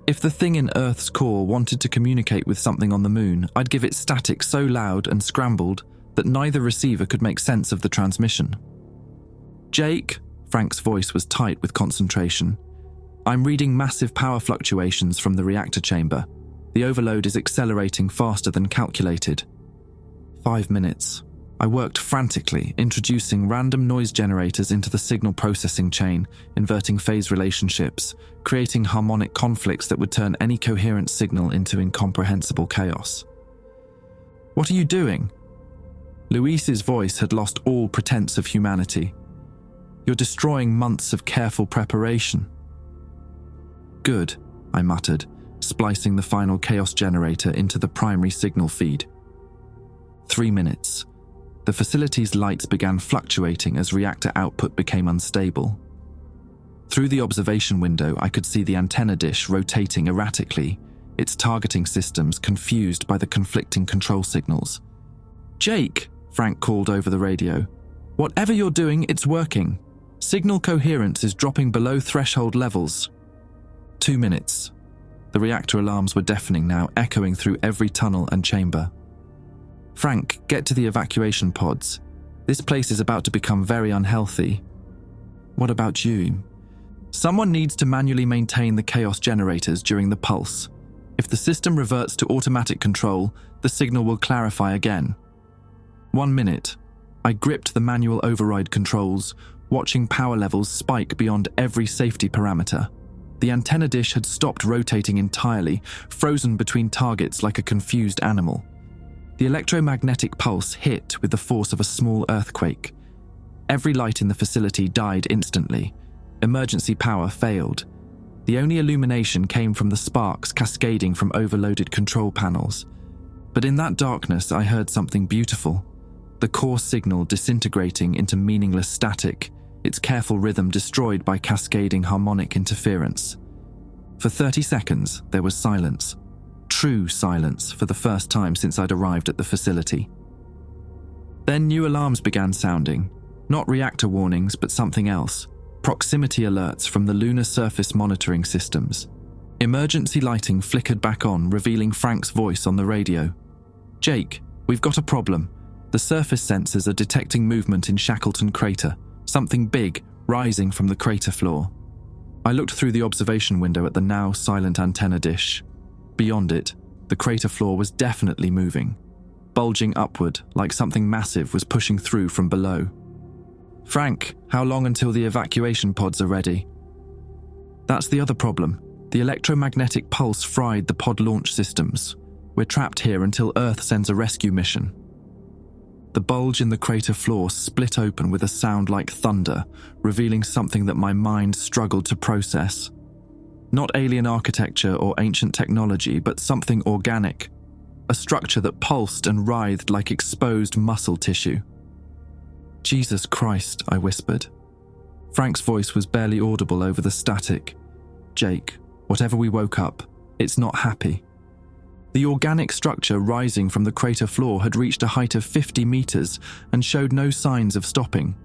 If the thing in Earth's core wanted to communicate with something on the moon, I'd give it static so loud and scrambled that neither receiver could make sense of the transmission. Jake, Frank's voice was tight with concentration. I'm reading massive power fluctuations from the reactor chamber. The overload is accelerating faster than calculated. 5 minutes. I worked frantically, introducing random noise generators into the signal processing chain, inverting phase relationships, creating harmonic conflicts that would turn any coherent signal into incomprehensible chaos. What are you doing? Luis's voice had lost all pretense of humanity. You're destroying months of careful preparation. Good, I muttered, splicing the final chaos generator into the primary signal feed. 3 minutes. The facility's lights began fluctuating as reactor output became unstable. Through the observation window, I could see the antenna dish rotating erratically, its targeting systems confused by the conflicting control signals. Jake, Frank called over the radio. Whatever you're doing, it's working. Signal coherence is dropping below threshold levels. 2 minutes. The reactor alarms were deafening now, echoing through every tunnel and chamber. Frank, get to the evacuation pods. This place is about to become very unhealthy. What about you? Someone needs to manually maintain the chaos generators during the pulse. If the system reverts to automatic control, the signal will clarify again. 1 minute. I gripped the manual override controls, watching power levels spike beyond every safety parameter. The antenna dish had stopped rotating entirely, frozen between targets like a confused animal. The electromagnetic pulse hit with the force of a small earthquake. Every light in the facility died instantly. Emergency power failed. The only illumination came from the sparks cascading from overloaded control panels. But in that darkness, I heard something beautiful. The core signal disintegrating into meaningless static, its careful rhythm destroyed by cascading harmonic interference. For 30 seconds, there was silence. True silence for the first time since I'd arrived at the facility. Then new alarms began sounding. Not reactor warnings, but something else. Proximity alerts from the lunar surface monitoring systems. Emergency lighting flickered back on, revealing Frank's voice on the radio. Jake, we've got a problem. The surface sensors are detecting movement in Shackleton Crater. Something big, rising from the crater floor. I looked through the observation window at the now silent antenna dish. Beyond it, the crater floor was definitely moving, bulging upward like something massive was pushing through from below. Frank, how long until the evacuation pods are ready? That's the other problem. The electromagnetic pulse fried the pod launch systems. We're trapped here until Earth sends a rescue mission. The bulge in the crater floor split open with a sound like thunder, revealing something that my mind struggled to process. Not alien architecture or ancient technology, but something organic. A structure that pulsed and writhed like exposed muscle tissue. Jesus Christ, I whispered. Frank's voice was barely audible over the static. Jake, whatever we woke up, it's not happy. The organic structure rising from the crater floor had reached a height of 50 meters and showed no signs of stopping.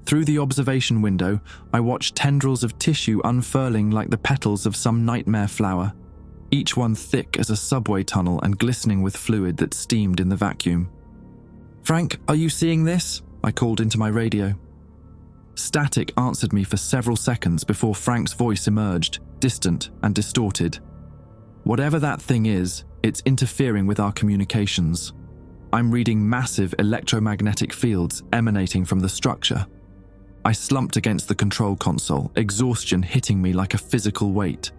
Through the observation window, I watched tendrils of tissue unfurling like the petals of some nightmare flower, each one thick as a subway tunnel and glistening with fluid that steamed in the vacuum. "Frank, are you seeing this?" I called into my radio. Static answered me for several seconds before Frank's voice emerged, distant and distorted. "Whatever that thing is, it's interfering with our communications. I'm reading massive electromagnetic fields emanating from the structure." I slumped against the control console, exhaustion hitting me like a physical weight.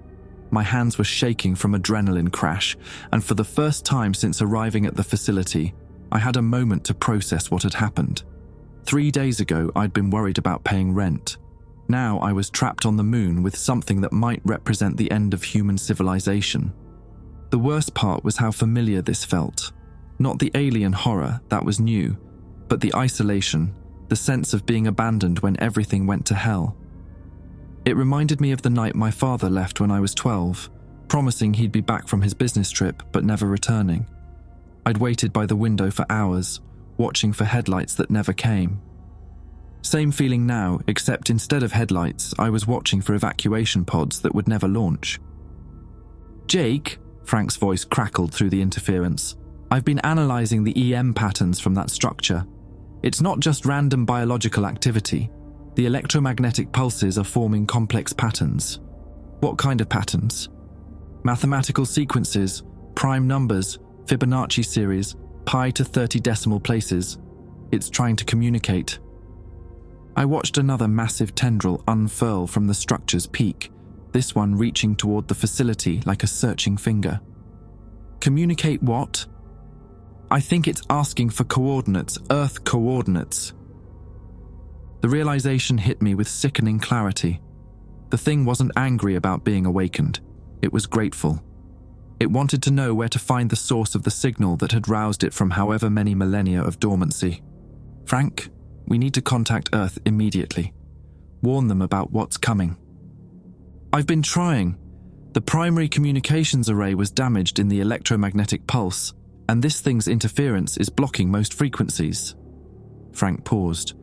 My hands were shaking from adrenaline crash, and for the first time since arriving at the facility, I had a moment to process what had happened. 3 days ago, I'd been worried about paying rent. Now I was trapped on the moon with something that might represent the end of human civilization. The worst part was how familiar this felt. Not the alien horror, that was new, but the isolation, the sense of being abandoned when everything went to hell. It reminded me of the night my father left when I was 12, promising he'd be back from his business trip but never returning. I'd waited by the window for hours, watching for headlights that never came. Same feeling now, except instead of headlights, I was watching for evacuation pods that would never launch. "Jake," Frank's voice crackled through the interference, "I've been analysing the EM patterns from that structure. It's not just random biological activity. The electromagnetic pulses are forming complex patterns." "What kind of patterns?" "Mathematical sequences, prime numbers, Fibonacci series, pi to 30 decimal places. It's trying to communicate." I watched another massive tendril unfurl from the structure's peak, this one reaching toward the facility like a searching finger. "Communicate what?" "I think it's asking for coordinates, Earth coordinates." The realization hit me with sickening clarity. The thing wasn't angry about being awakened. It was grateful. It wanted to know where to find the source of the signal that had roused it from however many millennia of dormancy. "Frank, we need to contact Earth immediately. Warn them about what's coming." "I've been trying. The primary communications array was damaged in the electromagnetic pulse, and this thing's interference is blocking most frequencies." Frank paused.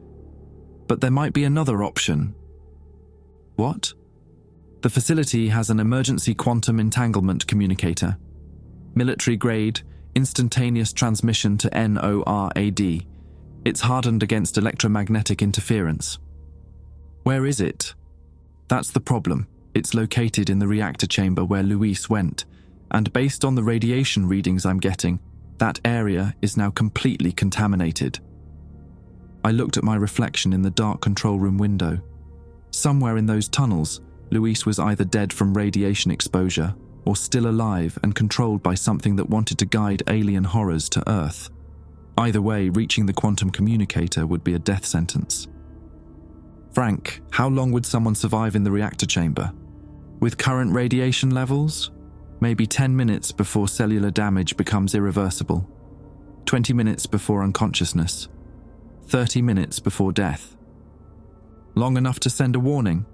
"But there might be another option." "What?" "The facility has an emergency quantum entanglement communicator. Military-grade, instantaneous transmission to NORAD. It's hardened against electromagnetic interference." "Where is it?" "That's the problem. It's located in the reactor chamber where Luis went, and based on the radiation readings I'm getting, that area is now completely contaminated." I looked at my reflection in the dark control room window. Somewhere in those tunnels, Luis was either dead from radiation exposure or still alive and controlled by something that wanted to guide alien horrors to Earth. Either way, reaching the quantum communicator would be a death sentence. "Frank, how long would someone survive in the reactor chamber? With current radiation levels? Maybe 10 minutes before cellular damage becomes irreversible. 20 minutes before unconsciousness. 30 minutes before death." "Long enough to send a warning?"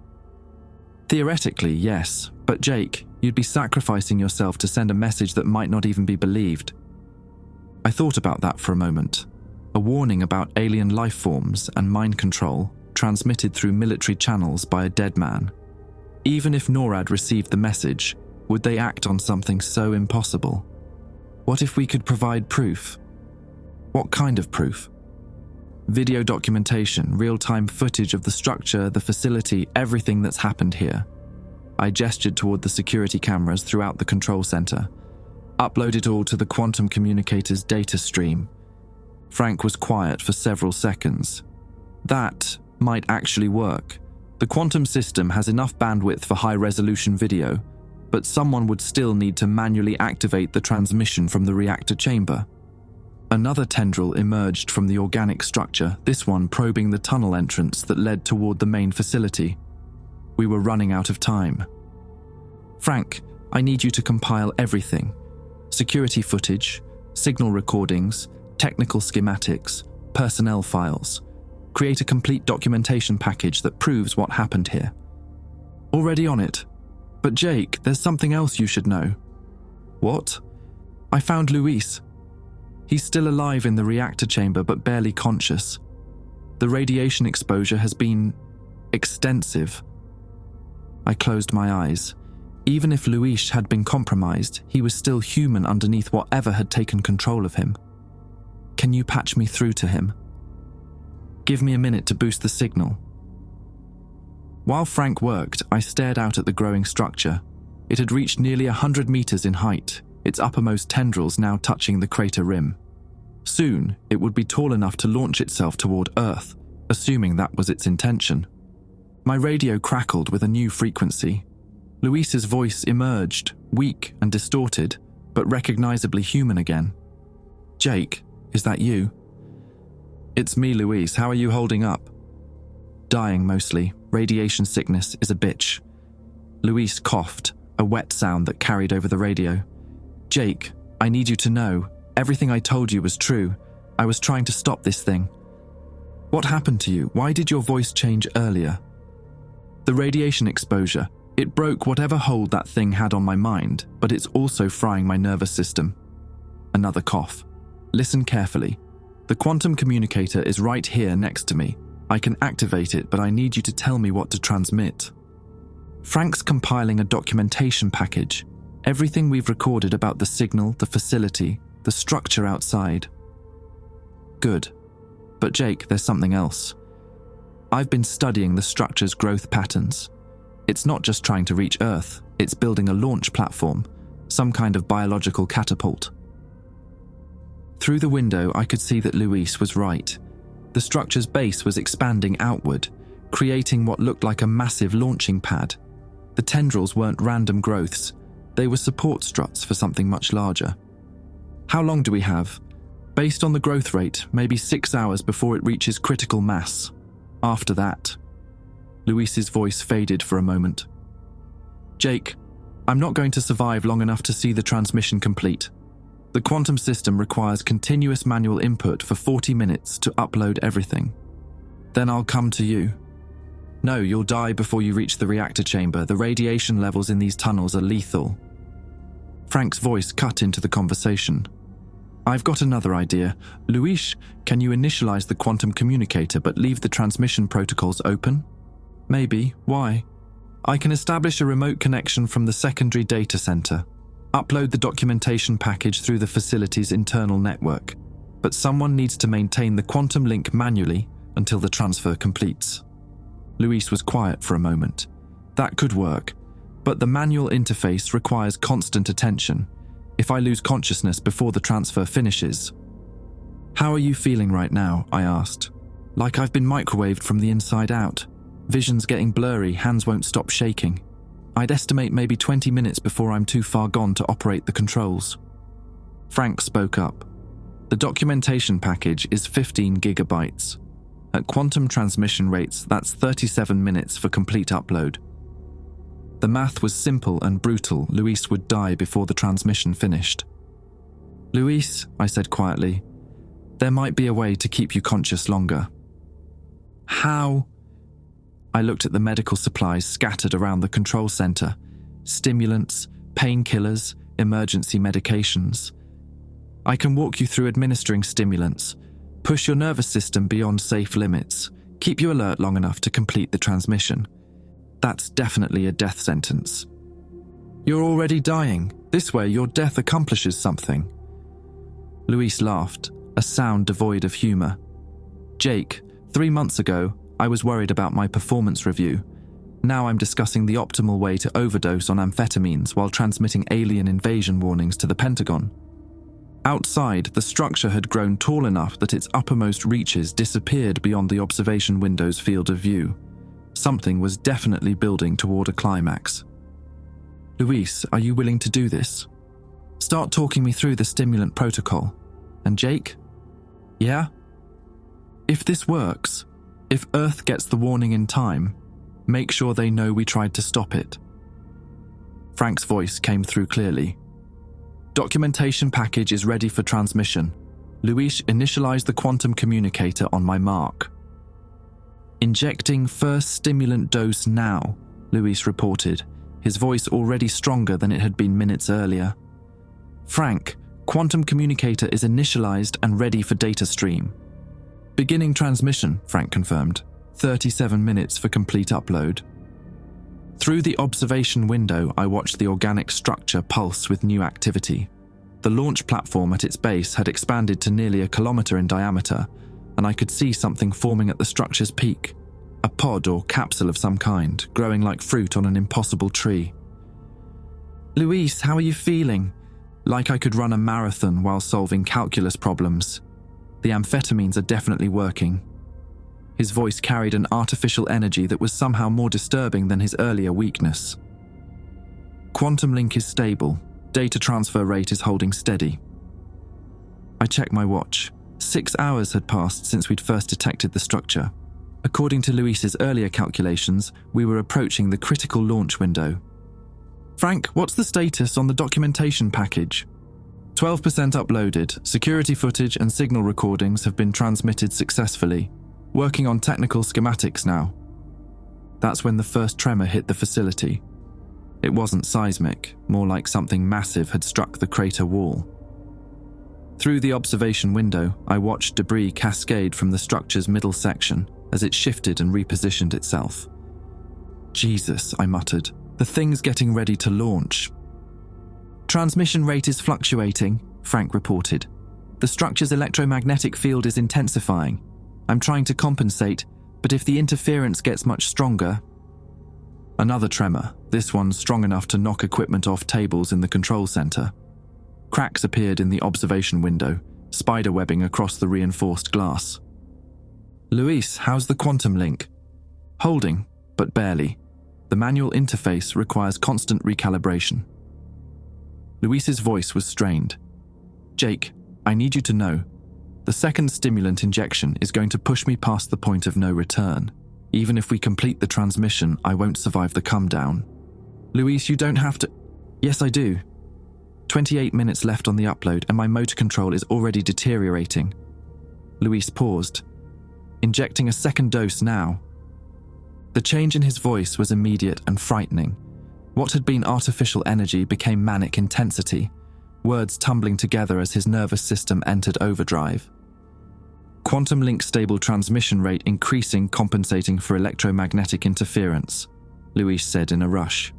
"Theoretically, yes, but Jake, you'd be sacrificing yourself to send a message that might not even be believed." I thought about that for a moment. A warning about alien life forms and mind control transmitted through military channels by a dead man. Even if NORAD received the message, would they act on something so impossible? What if we could provide proof? What kind of proof? Video documentation, real-time footage of the structure, the facility, everything that's happened here. I gestured toward the security cameras throughout the control center. Upload it all to the quantum communicator's data stream. Frank was quiet for several seconds. That might actually work. The quantum system has enough bandwidth for high-resolution video, but someone would still need to manually activate the transmission from the reactor chamber. Another tendril emerged from the organic structure, this one probing the tunnel entrance that led toward the main facility. We were running out of time. "Frank, I need you to compile everything. Security footage, signal recordings, technical schematics, personnel files. Create a complete documentation package that proves what happened here." "Already on it. But Jake, there's something else you should know." "What?" I found Luis. He's still alive in the reactor chamber but barely conscious. The radiation exposure has been extensive. I closed my eyes. Even if Luis had been compromised, he was still human underneath whatever had taken control of him. Can you patch me through to him? Give me a minute to boost the signal. While Frank worked, I stared out at the growing structure. It had reached nearly 100 meters in height, its uppermost tendrils now touching the crater rim. Soon, it would be tall enough to launch itself toward Earth, assuming that was its intention. My radio crackled with a new frequency. Luis's voice emerged, weak and distorted, but recognizably human again. Jake, is that you? It's me, Luis. How are you holding up? Dying mostly. Radiation sickness is a bitch. Luis coughed, a wet sound that carried over the radio. Jake, I need you to know, everything I told you was true. I was trying to stop this thing. What happened to you? Why did your voice change earlier? The radiation exposure. It broke whatever hold that thing had on my mind, but it's also frying my nervous system. Another cough. Listen carefully. The quantum communicator is right here next to me. I can activate it, but I need you to tell me what to transmit. Frank's compiling a documentation package. Everything we've recorded about the signal, the facility, the structure outside. Good. But Jake, there's something else. I've been studying the structure's growth patterns. It's not just trying to reach Earth, it's building a launch platform, some kind of biological catapult. Through the window, I could see that Luis was right. The structure's base was expanding outward, creating what looked like a massive launching pad. The tendrils weren't random growths, they were support struts for something much larger. How long do we have? Based on the growth rate, maybe 6 hours before it reaches critical mass. After that, Luis's voice faded for a moment. Jake, I'm not going to survive long enough to see the transmission complete. The quantum system requires continuous manual input for 40 minutes to upload everything. Then I'll come to you. No, you'll die before you reach the reactor chamber. The radiation levels in these tunnels are lethal. Frank's voice cut into the conversation. I've got another idea. Luis, can you initialize the quantum communicator but leave the transmission protocols open? Maybe. Why? I can establish a remote connection from the secondary data center. Upload the documentation package through the facility's internal network. But someone needs to maintain the quantum link manually until the transfer completes. Luis was quiet for a moment. That could work, but the manual interface requires constant attention. If I lose consciousness before the transfer finishes. How are you feeling right now? I asked. Like I've been microwaved from the inside out. Vision's getting blurry, hands won't stop shaking. I'd estimate maybe 20 minutes before I'm too far gone to operate the controls. Frank spoke up. The documentation package is 15 gigabytes. At quantum transmission rates, that's 37 minutes for complete upload. The math was simple and brutal. Luis would die before the transmission finished. Luis, I said quietly, there might be a way to keep you conscious longer. How? I looked at the medical supplies scattered around the control center. Stimulants, painkillers, emergency medications. I can walk you through administering stimulants, push your nervous system beyond safe limits, keep you alert long enough to complete the transmission. That's definitely a death sentence. You're already dying. This way, your death accomplishes something. Luis laughed, a sound devoid of humor. Jake, 3 months ago, I was worried about my performance review. Now I'm discussing the optimal way to overdose on amphetamines while transmitting alien invasion warnings to the Pentagon. Outside, the structure had grown tall enough that its uppermost reaches disappeared beyond the observation window's field of view. Something was definitely building toward a climax. Luis, are you willing to do this? Start talking me through the stimulant protocol. And Jake? Yeah? If this works, if Earth gets the warning in time, make sure they know we tried to stop it. Frank's voice came through clearly. Documentation package is ready for transmission. Luis, initialize the quantum communicator on my mark. Injecting first stimulant dose now, Luis reported, his voice already stronger than it had been minutes earlier. Frank, Quantum communicator is initialized and ready for data stream. Beginning transmission, Frank confirmed. 37 minutes for complete upload. Through the observation window, I watched the organic structure pulse with new activity. The launch platform at its base had expanded to nearly 1 kilometer in diameter, and I could see something forming at the structure's peak. A pod or capsule of some kind, growing like fruit on an impossible tree. "Luis, how are you feeling?" Like I could run a marathon while solving calculus problems. "The amphetamines are definitely working." His voice carried an artificial energy that was somehow more disturbing than his earlier weakness. "Quantum link is stable. Data transfer rate is holding steady." I checked my watch. 6 hours had passed since we'd first detected the structure. According to Luis's earlier calculations, we were approaching the critical launch window. "Frank, what's the status on the documentation package?" 12% uploaded. Security footage and signal recordings have been transmitted successfully. Working on technical schematics now. That's when the first tremor hit the facility. It wasn't seismic, more like something massive had struck the crater wall. Through the observation window, I watched debris cascade from the structure's middle section as it shifted and repositioned itself. "Jesus," I muttered. "The thing's getting ready to launch." "Transmission rate is fluctuating," Frank reported. "The structure's electromagnetic field is intensifying. I'm trying to compensate, but if the interference gets much stronger..." Another tremor, this one strong enough to knock equipment off tables in the control center. Cracks appeared in the observation window, spiderwebbing across the reinforced glass. "Luis, how's the quantum link?" "Holding, but barely. The manual interface requires constant recalibration." Luis's voice was strained. "Jake, I need you to know, the second stimulant injection is going to push me past the point of no return. Even if we complete the transmission, I won't survive the come-down." "Luis, you don't have to..." "Yes, I do. 28 minutes left on the upload and my motor control is already deteriorating." Luis paused. "Injecting a second dose now." The change in his voice was immediate and frightening. What had been artificial energy became manic intensity, words tumbling together as his nervous system entered overdrive. "Quantum link stable transmission rate increasing, compensating for electromagnetic interference," Luis said in a rush.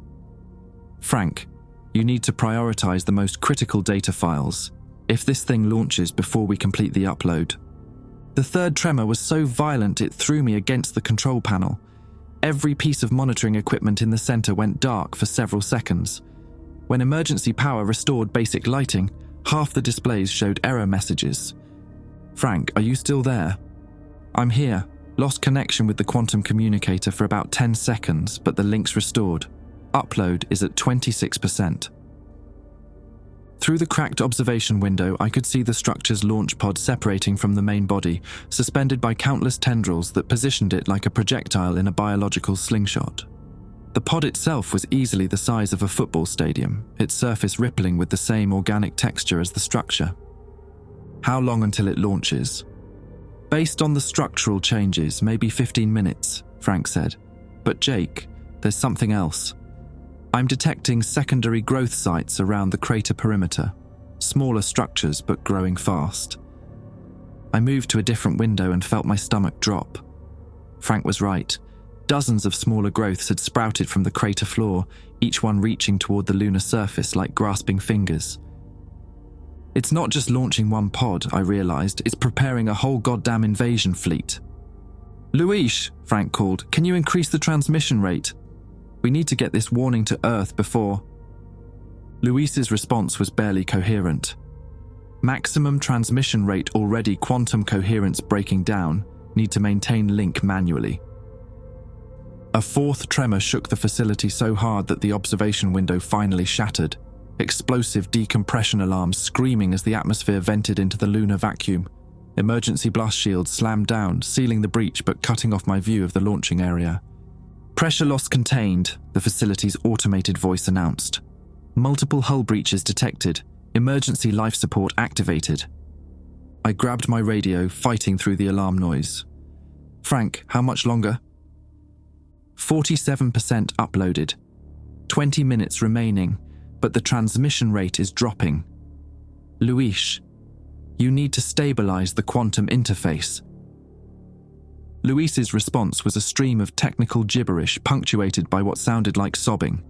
"Frank, you need to prioritize the most critical data files, if this thing launches before we complete the upload." The third tremor was so violent it threw me against the control panel. Every piece of monitoring equipment in the center went dark for several seconds. When emergency power restored basic lighting, half the displays showed error messages. "Frank, are you still there?" "I'm here. Lost connection with the quantum communicator for about 10 seconds, but the link's restored. Upload is at 26%. Through the cracked observation window, I could see the structure's launch pod separating from the main body, suspended by countless tendrils that positioned it like a projectile in a biological slingshot. The pod itself was easily the size of a football stadium, its surface rippling with the same organic texture as the structure. "How long until it launches?" "Based on the structural changes, maybe 15 minutes, Frank said. "But Jake, there's something else. I'm detecting secondary growth sites around the crater perimeter, smaller structures but growing fast." I moved to a different window and felt my stomach drop. Frank was right. Dozens of smaller growths had sprouted from the crater floor, each one reaching toward the lunar surface like grasping fingers. "It's not just launching one pod," I realized. "It's preparing a whole goddamn invasion fleet." "Luis," Frank called, "can you increase the transmission rate? We need to get this warning to Earth before..." Luis's response was barely coherent. "Maximum transmission rate already, quantum coherence breaking down. Need to maintain link manually." A fourth tremor shook the facility so hard that the observation window finally shattered. Explosive decompression alarms screaming as the atmosphere vented into the lunar vacuum. Emergency blast shields slammed down, sealing the breach but cutting off my view of the launching area. "Pressure loss contained," the facility's automated voice announced. "Multiple hull breaches detected. Emergency life support activated." I grabbed my radio, fighting through the alarm noise. "Frank, how much longer?" 47% uploaded. 20 minutes remaining, but the transmission rate is dropping. Luis, you need to stabilize the quantum interface. Luis's response was a stream of technical gibberish punctuated by what sounded like sobbing.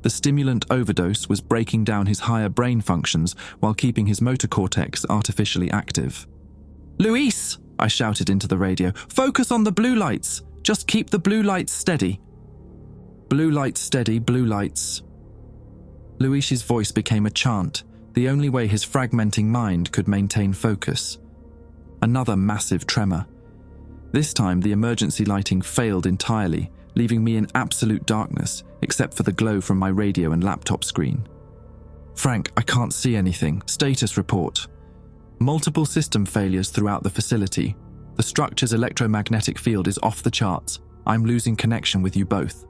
The stimulant overdose was breaking down his higher brain functions while keeping his motor cortex artificially active. "Luis!" I shouted into the radio. "Focus on the blue lights! Just keep the blue lights steady." "Blue lights steady, blue lights." Luis's voice became a chant, the only way his fragmenting mind could maintain focus. Another massive tremor. This time the emergency lighting failed entirely, leaving me in absolute darkness, except for the glow from my radio and laptop screen. "Frank, I can't see anything. Status report. Multiple system failures throughout the facility. The structure's electromagnetic field is off the charts. I'm losing connection with you both."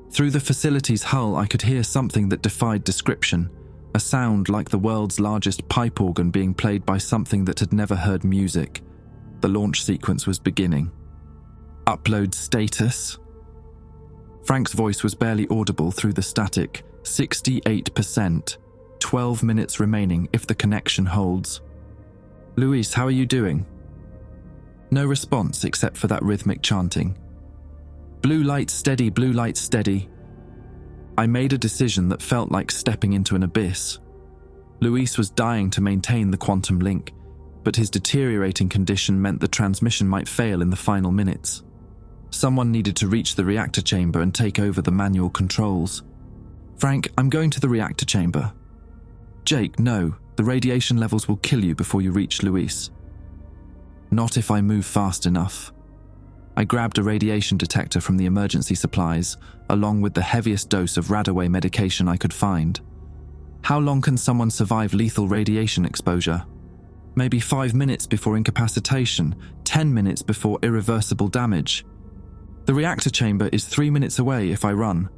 Through the facility's hull, I could hear something that defied description, a sound like the world's largest pipe organ being played by something that had never heard music. The launch sequence was beginning. "Upload status." Frank's voice was barely audible through the static. 68%. 12 minutes remaining if the connection holds. "Luis, how are you doing?" No response except for that rhythmic chanting. "Blue light steady, blue light steady." I made a decision that felt like stepping into an abyss. Luis was dying to maintain the quantum link, but his deteriorating condition meant the transmission might fail in the final minutes. Someone needed to reach the reactor chamber and take over the manual controls. "Frank, I'm going to the reactor chamber." "Jake, no. The radiation levels will kill you before you reach Luis." "Not if I move fast enough." I grabbed a radiation detector from the emergency supplies, along with the heaviest dose of Radaway medication I could find. How long can someone survive lethal radiation exposure? Maybe 5 minutes before incapacitation, 10 minutes before irreversible damage. The reactor chamber is 3 minutes away if I run.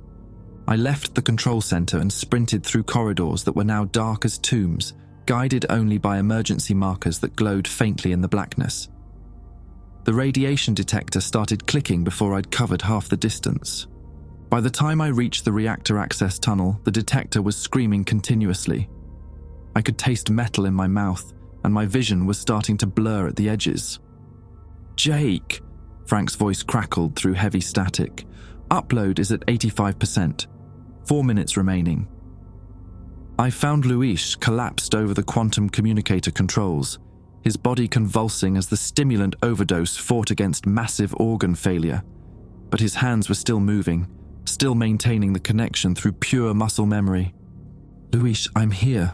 I left the control center and sprinted through corridors that were now dark as tombs, guided only by emergency markers that glowed faintly in the blackness. The radiation detector started clicking before I'd covered half the distance. By the time I reached the reactor access tunnel, the detector was screaming continuously. I could taste metal in my mouth, and my vision was starting to blur at the edges. "Jake!" Frank's voice crackled through heavy static. "Upload is at 85%. 4 minutes remaining." I found Luis collapsed over the quantum communicator controls, his body convulsing as the stimulant overdose fought against massive organ failure. But his hands were still moving, still maintaining the connection through pure muscle memory. "Luis, I'm here."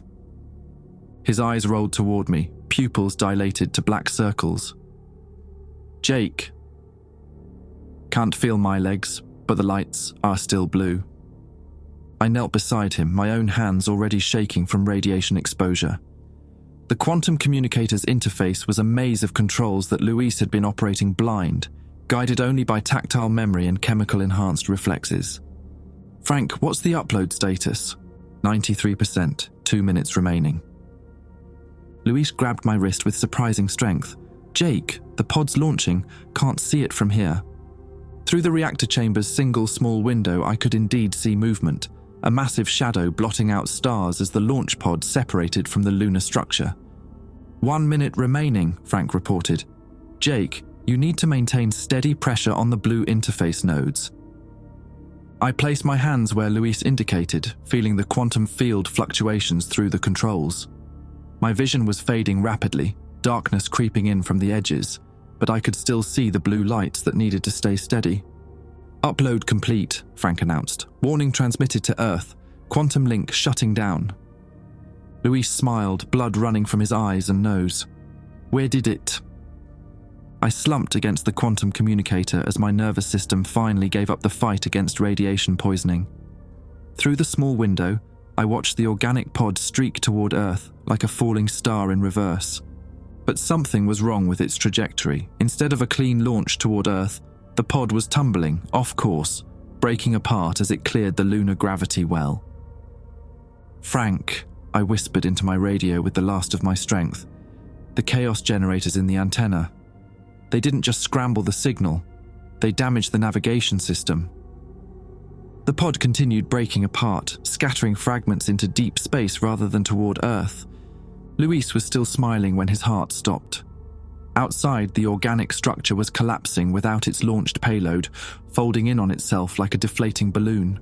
His eyes rolled toward me, pupils dilated to black circles. "Jake." Can't feel my legs, but the lights are still blue. I knelt beside him, my own hands already shaking from radiation exposure. The quantum communicator's interface was a maze of controls that Luis had been operating blind, guided only by tactile memory and chemical-enhanced reflexes. "Frank, what's the upload status?" 93%, 2 minutes remaining. Luis grabbed my wrist with surprising strength. "Jake, the pod's launching. Can't see it from here." Through the reactor chamber's single small window, I could indeed see movement, a massive shadow blotting out stars as the launch pod separated from the lunar structure. 1 minute remaining, Frank reported. "Jake, you need to maintain steady pressure on the blue interface nodes." I placed my hands where Luis indicated, feeling the quantum field fluctuations through the controls. My vision was fading rapidly, darkness creeping in from the edges, but I could still see the blue lights that needed to stay steady. "Upload complete," Frank announced. "Warning transmitted to Earth. Quantum link shutting down." Luis smiled, blood running from his eyes and nose. "Where did it?" I slumped against the quantum communicator as my nervous system finally gave up the fight against radiation poisoning. Through the small window, I watched the organic pod streak toward Earth like a falling star in reverse. But something was wrong with its trajectory. Instead of a clean launch toward Earth, the pod was tumbling, off course, breaking apart as it cleared the lunar gravity well. "Frank," I whispered into my radio with the last of my strength. "The chaos generators in the antenna. They didn't just scramble the signal, they damaged the navigation system." The pod continued breaking apart, scattering fragments into deep space rather than toward Earth. Luis was still smiling when his heart stopped. Outside, the organic structure was collapsing without its launched payload, folding in on itself like a deflating balloon.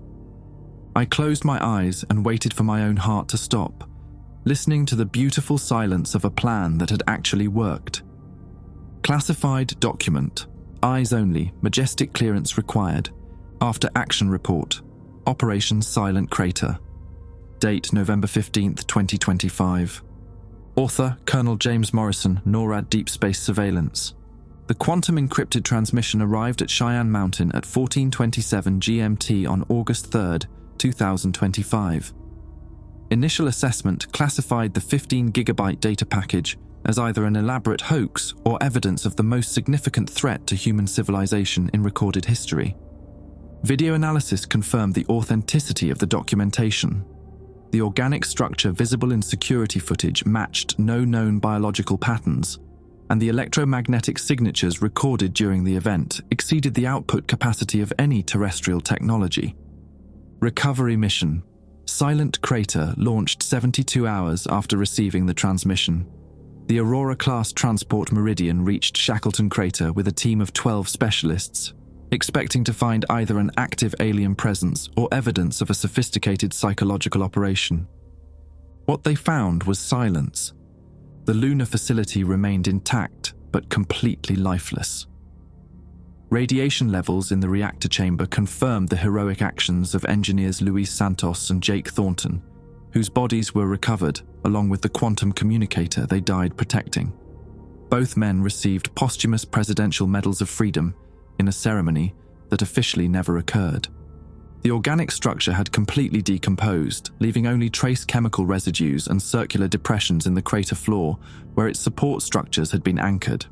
I closed my eyes and waited for my own heart to stop, listening to the beautiful silence of a plan that had actually worked. Classified document. Eyes only, majestic clearance required. After action report. Operation Silent Crater. Date November 15th, 2025. Author Colonel James Morrison, NORAD Deep Space Surveillance. The quantum encrypted transmission arrived at Cheyenne Mountain at 14:27 GMT on August 3rd, 2025. Initial assessment classified the 15-gigabyte data package as either an elaborate hoax or evidence of the most significant threat to human civilization in recorded history. Video analysis confirmed the authenticity of the documentation. The organic structure visible in security footage matched no known biological patterns, and the electromagnetic signatures recorded during the event exceeded the output capacity of any terrestrial technology. Recovery mission. Silent Crater launched 72 hours after receiving the transmission. The Aurora-class transport Meridian reached Shackleton Crater with a team of 12 specialists, expecting to find either an active alien presence or evidence of a sophisticated psychological operation. What they found was silence. The lunar facility remained intact, but completely lifeless. Radiation levels in the reactor chamber confirmed the heroic actions of engineers Luis Santos and Jake Thornton, whose bodies were recovered along with the quantum communicator they died protecting. Both men received posthumous Presidential Medals of Freedom in a ceremony that officially never occurred. The organic structure had completely decomposed, leaving only trace chemical residues and circular depressions in the crater floor where its support structures had been anchored.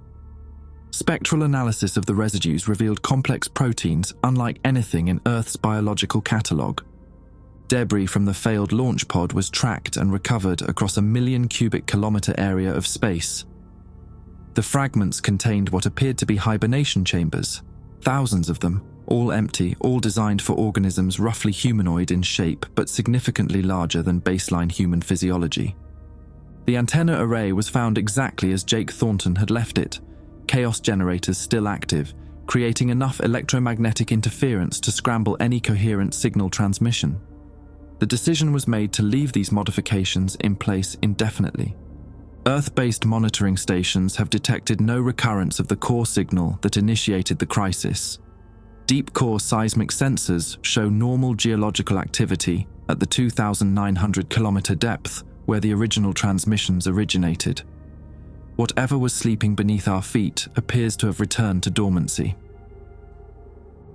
Spectral analysis of the residues revealed complex proteins unlike anything in Earth's biological catalogue. Debris from the failed launch pod was tracked and recovered across a 1,000,000 cubic kilometre area of space. The fragments contained what appeared to be hibernation chambers, thousands of them, all empty, all designed for organisms roughly humanoid in shape but significantly larger than baseline human physiology. The antenna array was found exactly as Jake Thornton had left it, chaos generators still active, creating enough electromagnetic interference to scramble any coherent signal transmission. The decision was made to leave these modifications in place indefinitely. Earth-based monitoring stations have detected no recurrence of the core signal that initiated the crisis. Deep core seismic sensors show normal geological activity at the 2,900-kilometer depth where the original transmissions originated. Whatever was sleeping beneath our feet appears to have returned to dormancy.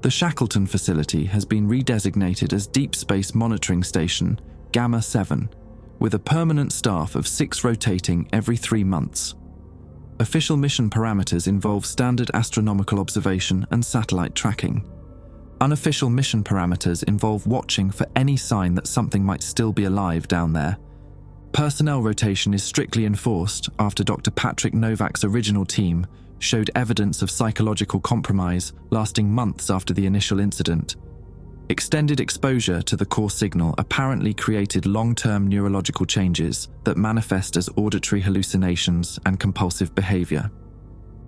The Shackleton facility has been redesignated as Deep Space Monitoring Station Gamma 7, with a permanent staff of 6 rotating every 3 months. Official mission parameters involve standard astronomical observation and satellite tracking. Unofficial mission parameters involve watching for any sign that something might still be alive down there. Personnel rotation is strictly enforced after Dr. Patrick Novak's original team showed evidence of psychological compromise lasting months after the initial incident. Extended exposure to the core signal apparently created long-term neurological changes that manifest as auditory hallucinations and compulsive behavior.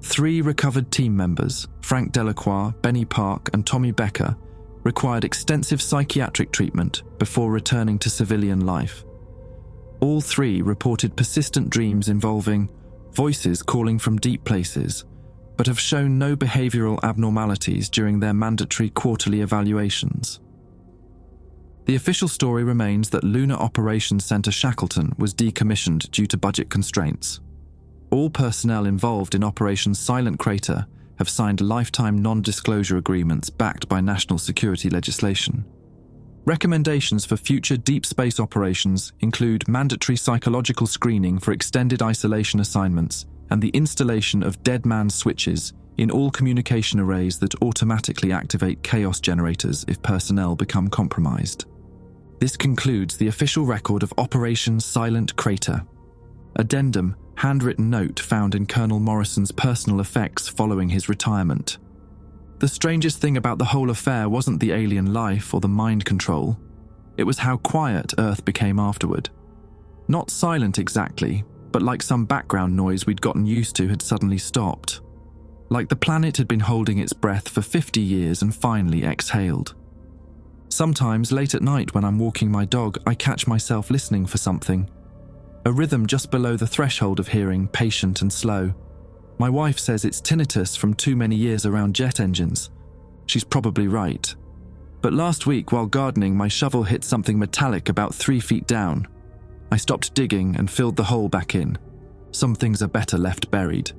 3 recovered team members, Frank Delacroix, Benny Park, and Tommy Becker, required extensive psychiatric treatment before returning to civilian life. All 3 reported persistent dreams involving voices calling from deep places, but have shown no behavioral abnormalities during their mandatory quarterly evaluations. The official story remains that Lunar Operations Center Shackleton was decommissioned due to budget constraints. All personnel involved in Operation Silent Crater have signed lifetime non-disclosure agreements backed by national security legislation. Recommendations for future deep space operations include mandatory psychological screening for extended isolation assignments and the installation of dead man switches in all communication arrays that automatically activate chaos generators if personnel become compromised. This concludes the official record of Operation Silent Crater. Addendum, handwritten note found in Colonel Morrison's personal effects following his retirement. The strangest thing about the whole affair wasn't the alien life or the mind control. It was how quiet Earth became afterward. Not silent exactly, but like some background noise we'd gotten used to had suddenly stopped. Like the planet had been holding its breath for 50 years and finally exhaled. Sometimes late at night when I'm walking my dog, I catch myself listening for something. A rhythm just below the threshold of hearing, patient and slow. My wife says it's tinnitus from too many years around jet engines. She's probably right. But last week, while gardening, my shovel hit something metallic about 3 feet down. I stopped digging and filled the hole back in. Some things are better left buried.